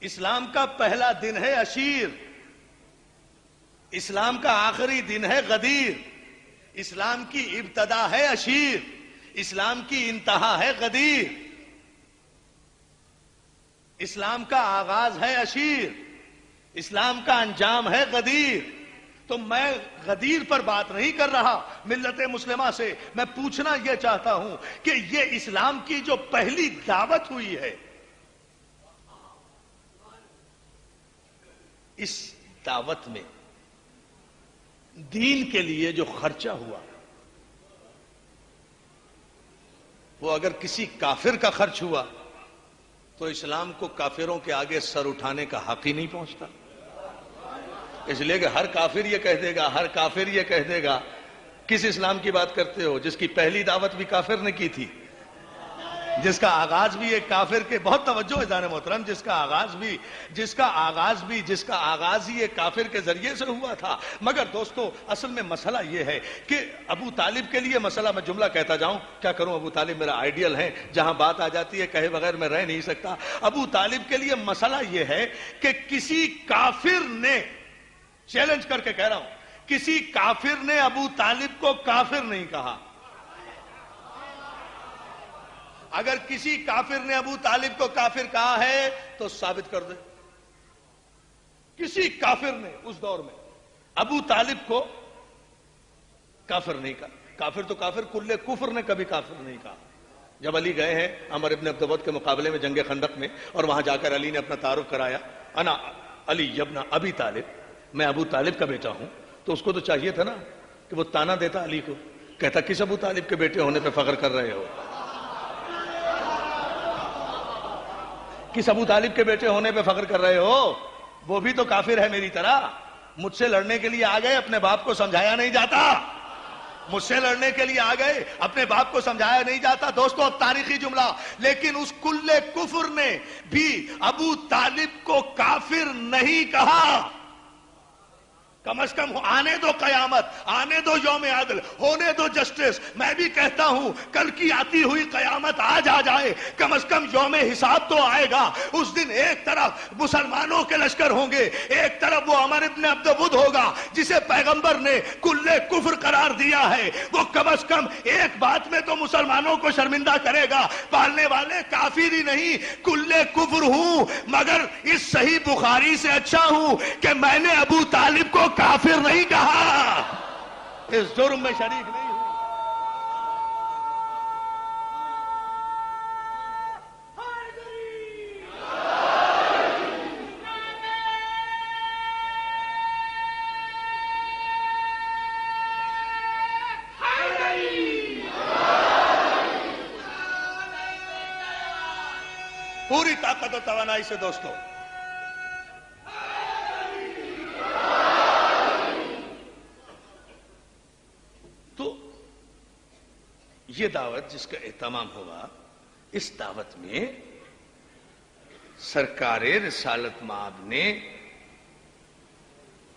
اسلام کا پہلا دن ہے عشیر، اسلام کا آخری دن ہے غدیر، اسلام کی ابتدا ہے عشیر، اسلام کی انتہا ہے غدیر، اسلام کا آغاز ہے عشیر، اسلام کا انجام ہے غدیر۔ تو میں غدیر پر بات نہیں کر رہا ملت مسلمہ سے، میں پوچھنا یہ چاہتا ہوں کہ یہ اسلام کی جو پہلی دعوت ہوئی ہے، اس دعوت میں دین کے لیے جو خرچہ ہوا، وہ اگر کسی کافر کا خرچ ہوا تو اسلام کو کافروں کے آگے سر اٹھانے کا حق ہی نہیں پہنچتا۔ اس لیے کہ ہر کافر یہ کہہ دے گا، ہر کافر یہ کہہ دے گا، کس اسلام کی بات کرتے ہو جس کی پہلی دعوت بھی کافر نے کی تھی، جس کا آغاز بھی ایک کافر کے، بہت توجہ ہے جان محترم، جس کا آغاز ہی ایک کافر کے ذریعے سے ہوا تھا۔ مگر دوستو اصل میں مسئلہ یہ ہے کہ ابو طالب کے لیے مسئلہ، میں جملہ کہتا جاؤں، کیا کروں، ابو طالب میرا آئیڈیل ہے، جہاں بات آ جاتی ہے کہے بغیر میں رہ نہیں سکتا۔ ابو طالب کے لیے مسئلہ یہ ہے کہ کسی کافر نے، چیلنج کر کے کہہ رہا ہوں، کسی کافر نے ابو طالب کو کافر نہیں کہا۔ اگر کسی کافر نے ابو طالب کو کافر کہا ہے تو ثابت کر دے۔ کسی کافر نے اس دور میں ابو طالب کو کافر نہیں کہا۔ کافر تو کافر، کل کفر نے کبھی کافر نہیں کہا۔ جب علی گئے ہیں عمر ابن عبدود کے مقابلے میں جنگ خندق میں، اور وہاں جا کر علی نے اپنا تعارف کرایا، انا علی ابن ابی طالب، میں ابو طالب کا بیٹا ہوں، تو اس کو تو چاہیے تھا نا کہ وہ تانا دیتا علی کو، کہتا کس ابو طالب کے بیٹے ہونے پہ فخر کر رہے ہو، کس ابو طالب کے بیٹے ہونے پہ فخر کر رہے ہو، وہ بھی تو کافر ہے میری طرح، مجھ سے لڑنے کے لیے آ گئے، اپنے باپ کو سمجھایا نہیں جاتا، مجھ سے لڑنے کے لیے آ گئے، اپنے باپ کو سمجھایا نہیں جاتا۔ دوستو تاریخی جملہ، لیکن اس کل کفر نے بھی ابو طالب کو کافر نہیں کہا۔ کم از کم آنے دو قیامت، آنے دو یوم عدل، ہونے دو جسٹس۔ میں بھی کہتا ہوں کل کی آتی ہوئی قیامت آج آ جائے، کم از کم یوم حساب تو آئے گا۔ اس دن ایک طرف مسلمانوں کے لشکر ہوں گے، ایک طرف وہ عمر ابن عبدود ہوگا جسے پیغمبر نے کل کفر قرار دیا ہے۔ وہ کم از کم ایک بات میں تو مسلمانوں کو شرمندہ کرے گا، پالنے والے کافر ہی نہیں کل کفر ہوں، مگر اس صحیح بخاری سے اچھا ہوں کہ میں نے ابو طالب کو کافر نہیں کہا، اس جرم میں شریک نہیں ہوں۔ پوری طاقت و توانائی سے دوستو، یہ دعوت جس کا اہتمام ہوا، اس دعوت میں سرکار رسالت مآب نے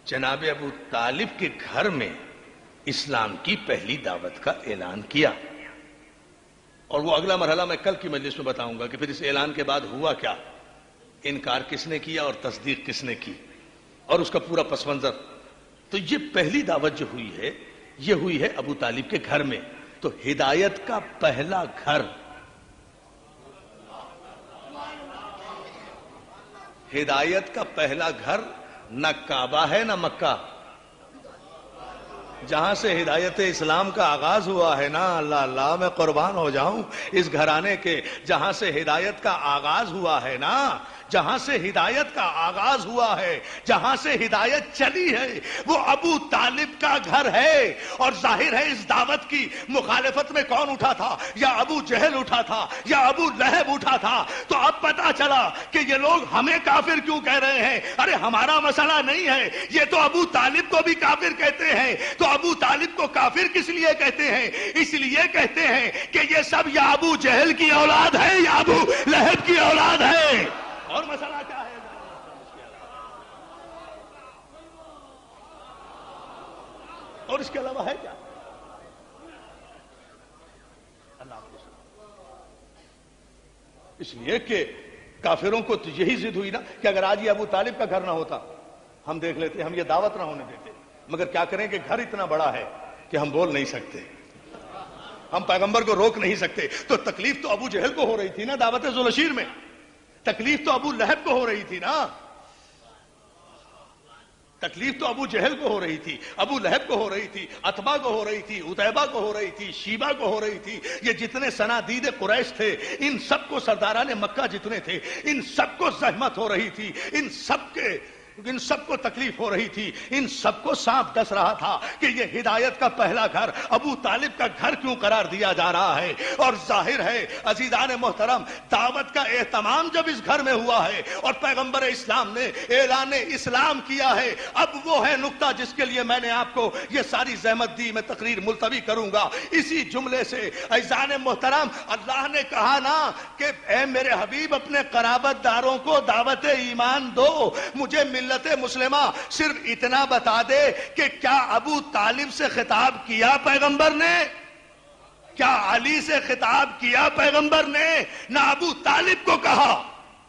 جناب ابو طالب کے گھر میں اسلام کی پہلی دعوت کا اعلان کیا، اور وہ اگلا مرحلہ میں کل کی مجلس میں بتاؤں گا کہ پھر اس اعلان کے بعد ہوا کیا، انکار کس نے کیا اور تصدیق کس نے کی، اور اس کا پورا پس منظر۔ تو یہ پہلی دعوت جو ہوئی ہے، یہ ہوئی ہے ابو طالب کے گھر میں۔ تو ہدایت کا پہلا گھر، ہدایت کا پہلا گھر نہ کعبہ ہے نہ مکہ، جہاں سے ہدایت اسلام کا آغاز ہوا ہے نا، اللہ اللہ میں قربان ہو جاؤں اس گھرانے کے، جہاں سے ہدایت کا آغاز ہوا ہے نا، جہاں سے ہدایت کا آغاز ہوا ہے، جہاں سے ہدایت چلی ہے، وہ ابو طالب کا گھر ہے۔ اور ظاہر ہے اس دعوت کی مخالفت میں کون اٹھا تھا؟ یا ابو جہل اٹھا تھا یا ابو لہب اٹھا تھا۔ تو اب پتا چلا کہ یہ لوگ ہمیں کافر کیوں کہہ رہے ہیں۔ ارے ہمارا مسئلہ نہیں ہے، یہ تو ابو طالب کو بھی کافر کہتے ہیں۔ تو ابو طالب کو کافر کس لیے کہتے ہیں؟ اس لیے کہتے ہیں کہ یہ سب یا ابو جہل کی اولاد ہے یا ابو لہب کی اولاد ہے۔ اور مسئلہ کیا ہے؟ اور اس کے علاوہ ہے کیا؟ اللہ کو اس لیے کہ کافروں کو تو یہی ضد ہوئی نا کہ اگر آج یہ ابو طالب کا گھر نہ ہوتا ہم دیکھ لیتے، ہم یہ دعوت نہ ہونے دیتے، مگر کیا کریں کہ گھر اتنا بڑا ہے کہ ہم بول نہیں سکتے، ہم پیغمبر کو روک نہیں سکتے۔ تو تکلیف تو ابو جہل کو ہو رہی تھی نا دعوت ذوالشیر میں، تکلیف تو ابو لہب کو ہو رہی تھی نا، تکلیف تو ابو جہل کو ہو رہی تھی، ابو لہب کو ہو رہی تھی، عتبہ کو ہو رہی تھی، عتیبہ کو ہو رہی تھی، شیبہ کو ہو رہی تھی۔ یہ جتنے صنادید قریش تھے ان سب کو، سرداران مکہ جتنے تھے ان سب کو زحمت ہو رہی تھی، ان سب کو تکلیف ہو رہی تھی، ان سب کو سانپ ڈس رہا تھا کہ یہ ہدایت کا پہلا گھر ابو طالب کا گھر کیوں قرار دیا جا رہا ہے۔ اور ظاہر ہے عزیزان محترم، دعوت کا اہتمام جب اس گھر میں ہوا ہے اور پیغمبر اسلام نے اعلان اسلام کیا ہے، اب وہ ہے نقطہ جس کے لیے میں نے آپ کو یہ ساری زحمت دی۔ میں تقریر ملتوی کروں گا اسی جملے سے۔ عزیزان محترم، اللہ نے کہا نا کہ اے میرے حبیب اپنے قرابت داروں کو دعوت ایمان دو، مجھے ملت مسلمہ صرف اتنا بتا دے کہ کیا ابو طالب سے خطاب کیا پیغمبر نے؟ کیا علی سے خطاب کیا پیغمبر نے؟ نہ ابو طالب کو کہا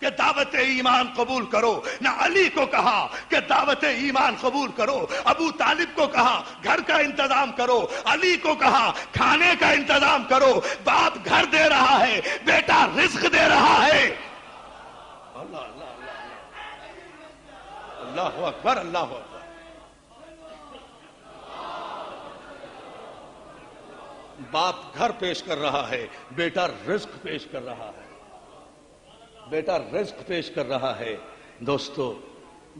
کہ دعوت ایمان قبول کرو، نہ علی کو کہا کہ دعوت ایمان قبول کرو، ابو طالب کو کہا گھر کا انتظام کرو، علی کو کہا کھانے کا انتظام کرو۔ باپ گھر دے رہا ہے، بیٹا رزق دے رہا ہے۔ اللہ اللہ اللہ اکبر، اللہ اکبر۔ باپ گھر پیش کر رہا ہے، بیٹا رزق پیش کر رہا ہے، بیٹا رزق پیش کر رہا ہے۔ دوستو،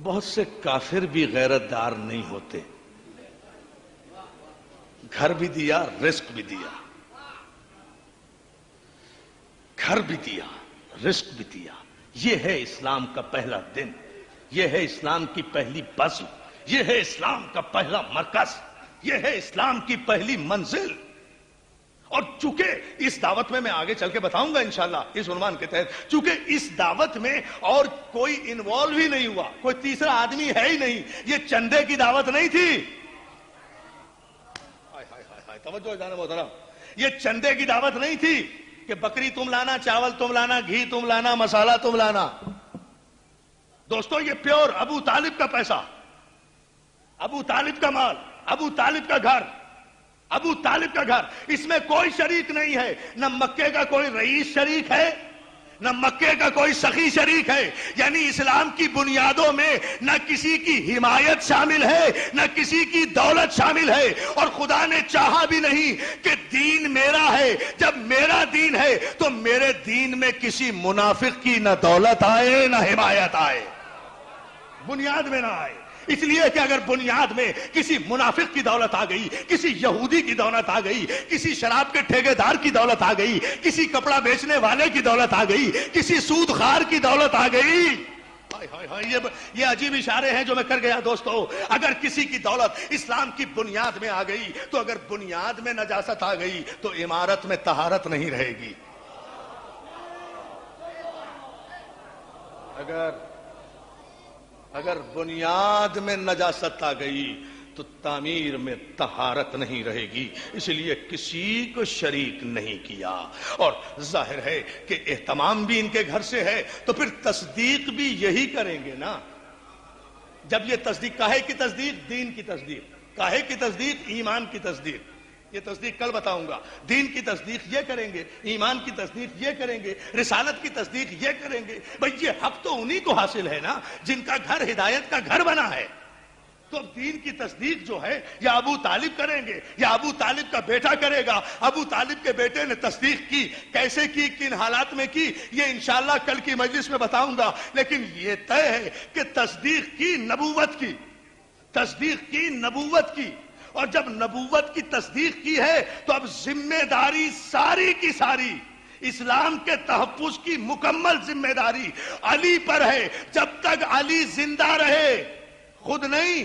بہت سے کافر بھی غیرت دار نہیں ہوتے، گھر بھی دیا، رزق بھی دیا، گھر بھی دیا، رزق بھی دیا۔ یہ ہے اسلام کا پہلا دن، یہ ہے اسلام کی پہلی بزم، یہ ہے اسلام کا پہلا مرکز، یہ ہے اسلام کی پہلی منزل۔ اور چونکہ اس دعوت میں آگے چل کے بتاؤں گا انشاءاللہ اس عنوان کے تحت، چونکہ اس دعوت میں اور کوئی انوالو ہی نہیں ہوا، کوئی تیسرا آدمی ہے ہی نہیں، یہ چندے کی دعوت نہیں تھی۔ توجہ جانا محترم، یہ چندے کی دعوت نہیں تھی کہ بکری تم لانا، چاول تم لانا، گھی تم لانا، مسالہ تم لانا۔ دوستو، یہ پیور ابو طالب کا پیسہ، ابو طالب کا مال، ابو طالب کا گھر، ابو طالب کا گھر، اس میں کوئی شریک نہیں ہے۔ نہ مکے کا کوئی رئیس شریک ہے، نہ مکے کا کوئی سخی شریک ہے۔ یعنی اسلام کی بنیادوں میں نہ کسی کی حمایت شامل ہے، نہ کسی کی دولت شامل ہے۔ اور خدا نے چاہا بھی نہیں کہ دین میرا ہے، جب میرا دین ہے تو میرے دین میں کسی منافق کی نہ دولت آئے نہ حمایت آئے، بنیاد میں نہ آئے۔ اس لیے کہ اگر بنیاد میں کسی منافق کی دولت آ گئی، کسی یہودی کی دولت آ گئی، کسی شراب کے ٹھیکیدار کی دولت آ گئی، کسی کپڑا بیچنے والے کی دولت آ گئی، کسی سود خار کی دولت آ گئی، یہ عجیب اشارے ہیں جو میں کر گیا دوستو۔ اگر کسی کی دولت اسلام کی بنیاد میں آ گئی تو اگر بنیاد میں نجاست آ گئی تو عمارت میں طہارت نہیں رہے گی۔ اگر بنیاد میں نجاست آ گئی تو تعمیر میں طہارت نہیں رہے گی، اس لیے کسی کو شریک نہیں کیا۔ اور ظاہر ہے کہ اہتمام بھی ان کے گھر سے ہے تو پھر تصدیق بھی یہی کریں گے نا۔ جب یہ تصدیق، کاہے کی تصدیق؟ دین کی تصدیق۔ کاہے کی تصدیق؟ ایمان کی تصدیق۔ یہ تصدیق کل بتاؤں گا۔ دین کی تصدیق یہ کریں گے، ایمان کی تصدیق یہ کریں گے، رسالت کی تصدیق یہ کریں گے۔ بھئی یہ حق تو انہی کو حاصل ہے نا جن کا گھر ہدایت کا گھر بنا ہے۔ تو دین کی تصدیق جو ہے یا ابو طالب کریں گے یا ابو طالب کا بیٹا کرے گا۔ ابو طالب کے بیٹے نے تصدیق کی، کیسے کی، کن حالات میں کی، یہ انشاءاللہ کل کی مجلس میں بتاؤں گا۔ لیکن یہ طے ہے کہ تصدیق کی، نبوت کی، تصدیق کی، نبوت کی۔ اور جب نبوت کی تصدیق کی ہے تو اب ذمہ داری ساری کی ساری اسلام کے تحفظ کی مکمل ذمہ داری علی پر ہے۔ جب تک علی زندہ رہے، خود نہیں،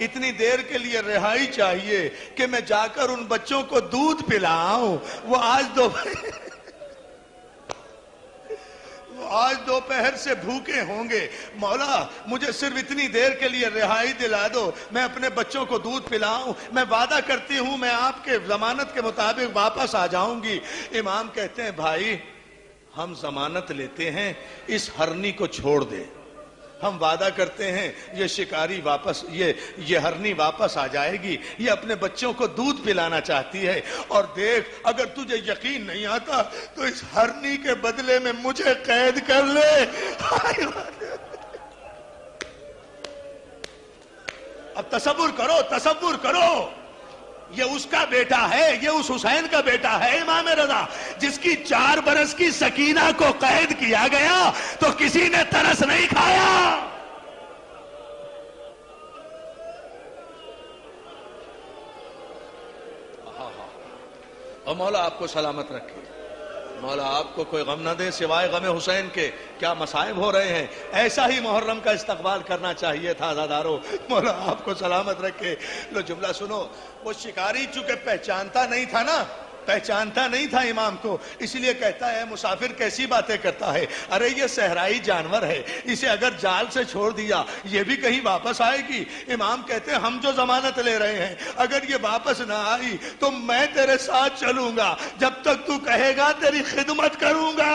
اتنی دیر کے لیے رہائی چاہیے کہ میں جا کر ان بچوں کو دودھ پلاؤں. وہ آج دوپہر سے بھوکے ہوں گے. مولا مجھے صرف اتنی دیر کے لیے رہائی دلا دو, میں اپنے بچوں کو دودھ پلاؤں. میں وعدہ کرتی ہوں میں آپ کے ضمانت کے مطابق واپس آ جاؤں گی. امام کہتے ہیں بھائی ہم ضمانت لیتے ہیں, اس ہرنی کو چھوڑ دے. ہم وعدہ کرتے ہیں یہ شکاری واپس, یہ ہرنی واپس آ جائے گی. یہ اپنے بچوں کو دودھ پلانا چاہتی ہے. اور دیکھ اگر تجھے یقین نہیں آتا تو اس ہرنی کے بدلے میں مجھے قید کر لے. اب تصور کرو یہ اس کا بیٹا ہے, یہ اس حسین کا بیٹا ہے امام رضا, جس کی 4 برس کی سکینہ کو قید کیا گیا تو کسی نے ترس نہیں کھایا. اور مولا آپ کو سلامت رکھے, مولا آپ کو کوئی غم نہ دے سوائے غم حسین کے. کیا مصائب ہو رہے ہیں, ایسا ہی محرم کا استقبال کرنا چاہیے تھا. عزادارو مولا آپ کو سلامت رکھے. لو جملہ سنو, وہ شکاری چونکہ پہچانتا نہیں تھا امام کو, اس لیے کہتا ہے مسافر کیسی باتیں کرتا ہے, ارے یہ صحرائی جانور ہے, اسے اگر جال سے چھوڑ دیا یہ بھی کہیں واپس آئے گی. امام کہتے ہیں ہم جو ضمانت لے رہے ہیں اگر یہ واپس نہ آئی تو میں تیرے ساتھ چلوں گا, جب تک تو کہے گا تیری خدمت کروں گا,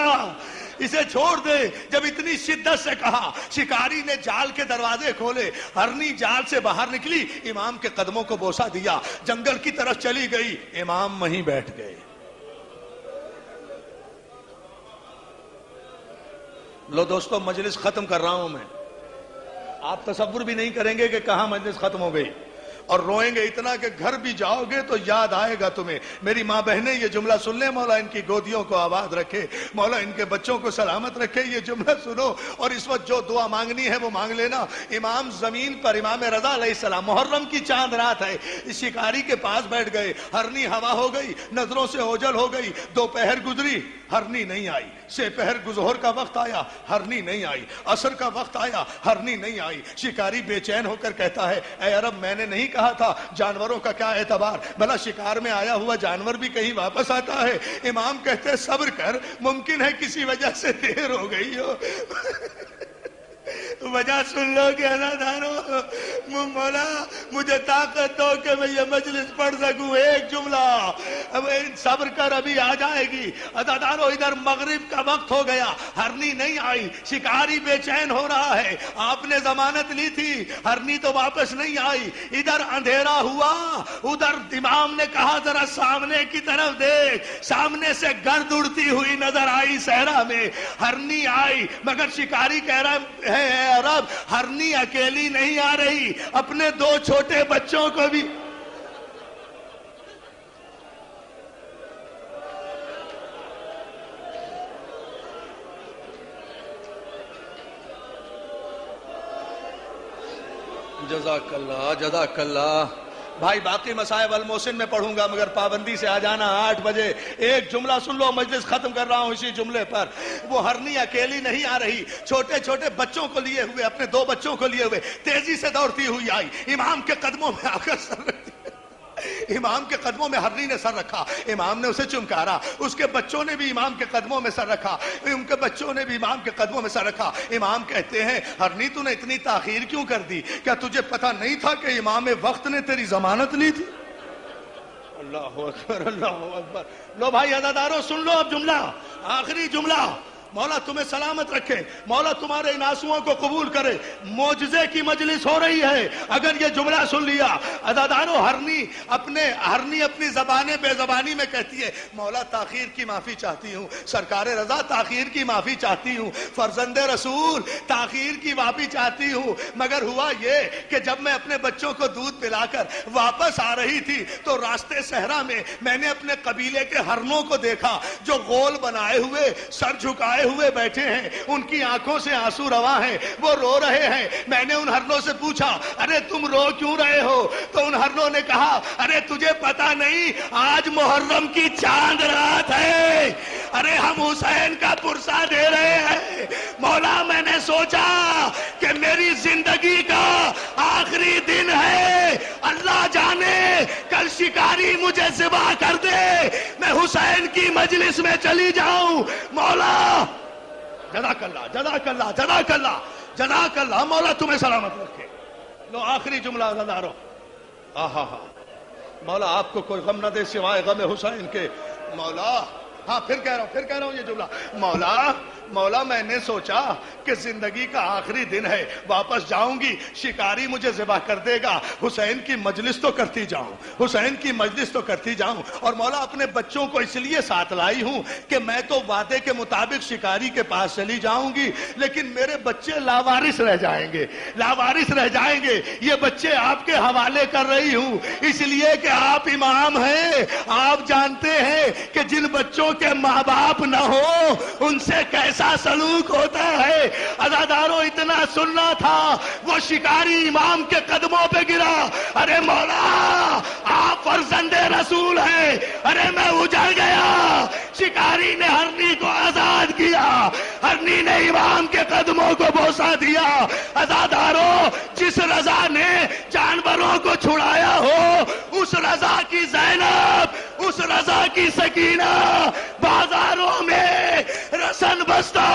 اسے چھوڑ دے. جب اتنی شدت سے کہا, شکاری نے جال کے دروازے کھولے, ہرنی جال سے باہر نکلی, امام کے قدموں کو بوسہ دیا, جنگل کی طرف چلی گئی. امام وہیں بیٹھ گئے. لو دوستو مجلس ختم کر رہا ہوں میں, آپ تصور بھی نہیں کریں گے کہ کہاں مجلس ختم ہو گئی, اور روئیں گے اتنا کہ گھر بھی جاؤ گے تو یاد آئے گا تمہیں. میری ماں بہنیں یہ جملہ سن لیں, مولا ان کی گودیوں کو آباد رکھے, مولا ان کے بچوں کو سلامت رکھے. یہ جملہ سنو اور اس وقت جو دعا مانگنی ہے وہ مانگ لینا. امام زمین پر, امام رضا علیہ السلام, محرم کی چاند رات ہے, اس شکاری کے پاس بیٹھ گئے. ہرنی ہوا ہو گئی, نظروں سے اوجھل ہو گئی. دوپہر گزری, ہرنی نہیں آئی. سے پہر ظہر کا وقت آیا, ہرنی نہیں آئی. عصر کا وقت آیا, ہرنی نہیں آئی. شکاری بے چین ہو کر کہتا ہے اے عرب میں نے نہیں کہا تھا جانوروں کا کیا اعتبار, بھلا شکار میں آیا ہوا جانور بھی کہیں واپس آتا ہے. امام کہتے ہیں صبر کر, ممکن ہے کسی وجہ سے دیر ہو گئی ہو. وجہ سن لو کہ عزادارو, مولا مجھے طاقت دو کہ میں یہ مجلس پڑھ سکوں. ایک جملہ, اب صبر کر ابھی آ جائے گی. عزادارو ادھر مغرب کا وقت ہو گیا, ہرنی نہیں آئی, شکاری بے چین ہو رہا ہے. آپ نے ضمانت لی تھی, ہرنی تو واپس نہیں آئی. ادھر اندھیرا ہوا, ادھر امام نے کہا ذرا سامنے کی طرف دیکھ. سامنے سے گرد اڑتی ہوئی نظر آئی صحرا میں, ہرنی آئی. مگر شکاری کہہ رہا ہے اے عرب ہرنی اکیلی نہیں آ رہی, اپنے 2 چھوٹے بچوں کو بھی. جزاک اللہ جزاک اللہ. بھائی باقی مسائب المحسن میں پڑھوں گا مگر پابندی سے آ جانا 8 بجے. ایک جملہ سن لو, مجلس ختم کر رہا ہوں اسی جملے پر. وہ ہرنی اکیلی نہیں آ رہی, چھوٹے چھوٹے بچوں کو لیے ہوئے, اپنے 2 بچوں کو لیے ہوئے تیزی سے دوڑتی ہوئی آئی. امام کے قدموں میں آ کر سر رکھتی, امام کے قدموں میں ہرنی نے سر رکھا. امام نے اسے چمکارا, اس کے بچوں نے بھی امام کے قدموں میں سر رکھا, ان کے بچوں نے بھی امام کے قدموں میں سر رکھا. امام کہتے ہیں ہرنی تو نے اتنی تاخیر کیوں کر دی, کیا تجھے پتہ نہیں تھا کہ امام وقت نے تیری ضمانت لی تھی؟ اللہ اکبر اللہ اکبر. لو بھائی عزادارو سن لو اب جملہ, آخری جملہ. مولا تمہیں سلامت رکھے, مولا تمہارے ان آنسوؤں کو قبول کرے. معجزے کی مجلس ہو رہی ہے اگر یہ جملہ سن لیا. عزادارو ہرنی اپنی بے زبانی میں کہتی ہے مولا تاخیر کی معافی چاہتی ہوں, سرکار رضا تاخیر کی معافی چاہتی ہوں, فرزند رسول تاخیر کی معافی چاہتی ہوں. مگر ہوا یہ کہ جب میں اپنے بچوں کو دودھ پلا کر واپس آ رہی تھی تو راستے صحرا میں نے اپنے قبیلے کے ہرنوں کو دیکھا جو غول بنائے ہوئے, سر جھکائے ہوئے بیٹھے ہیں, ان کی آنکھوں سے آنسو رواں ہیں, وہ رو رہے ہیں. میں نے ان ہرنوں سے پوچھا ارے تم رو کیوں رہے ہو, تو ان ہرنوں نے کہا ارے تجھے پتا نہیں آج محرم کی چاند رات ہے, ارے ہم حسین کا پرسہ دے رہے ہیں. مولا میں نے سوچا کہ میری زندگی کا آخری دن ہے, اللہ جانے کل شکاری مجھے ذبح کر دے، میں حسین کی مجلس میں چلی جاؤں، مولا جزاک اللہ جزاک اللہ جزاک اللہ جزاک اللہ، مولا تمہیں سلامت رکھے۔ لو آخری جملہ عزادارو، آہا ہا، مولا آپ کو کوئی غم نہ دے سوائے غم حسین کے، مولا ہاں پھر کہہ رہا ہوں یہ جملہ، مولا میں نے سوچا کہ زندگی کا آخری دن ہے، واپس جاؤں گی، شکاری مجھے ذبح کر دے گا، حسین کی مجلس تو کرتی جاؤں، حسین کی مجلس تو کرتی جاؤں، اور مولا اپنے بچوں کو اس لیے ساتھ لائی ہوں کہ میں تو وعدے کے مطابق شکاری کے پاس چلی جاؤں گی، لیکن میرے بچے لاوارث رہ جائیں گے، یہ بچے آپ کے حوالے کر رہی ہوں، اس لیے کہ آپ امام ہیں، آپ جانتے ہیں کہ جن بچوں کے ماں باپ نہ ہو ان سے کیسا سلوک ہوتا ہے۔ عزاداروں اتنا سننا تھا، وہ شکاری امام کے قدموں پہ گرا، ارے مولا آپ فرزند رسول ہیں، ارے میں اجڑ گیا۔ شکاری نے ہرنی کو آزاد کیا، ہرنی نے امام کے قدموں کو بوسہ دیا۔ عزاداروں جس رضا نے جانوروں کو چھڑایا ہو، اس رضا کی زینب، اس رضا کی سکینہ بازاروں میں رسن بستہ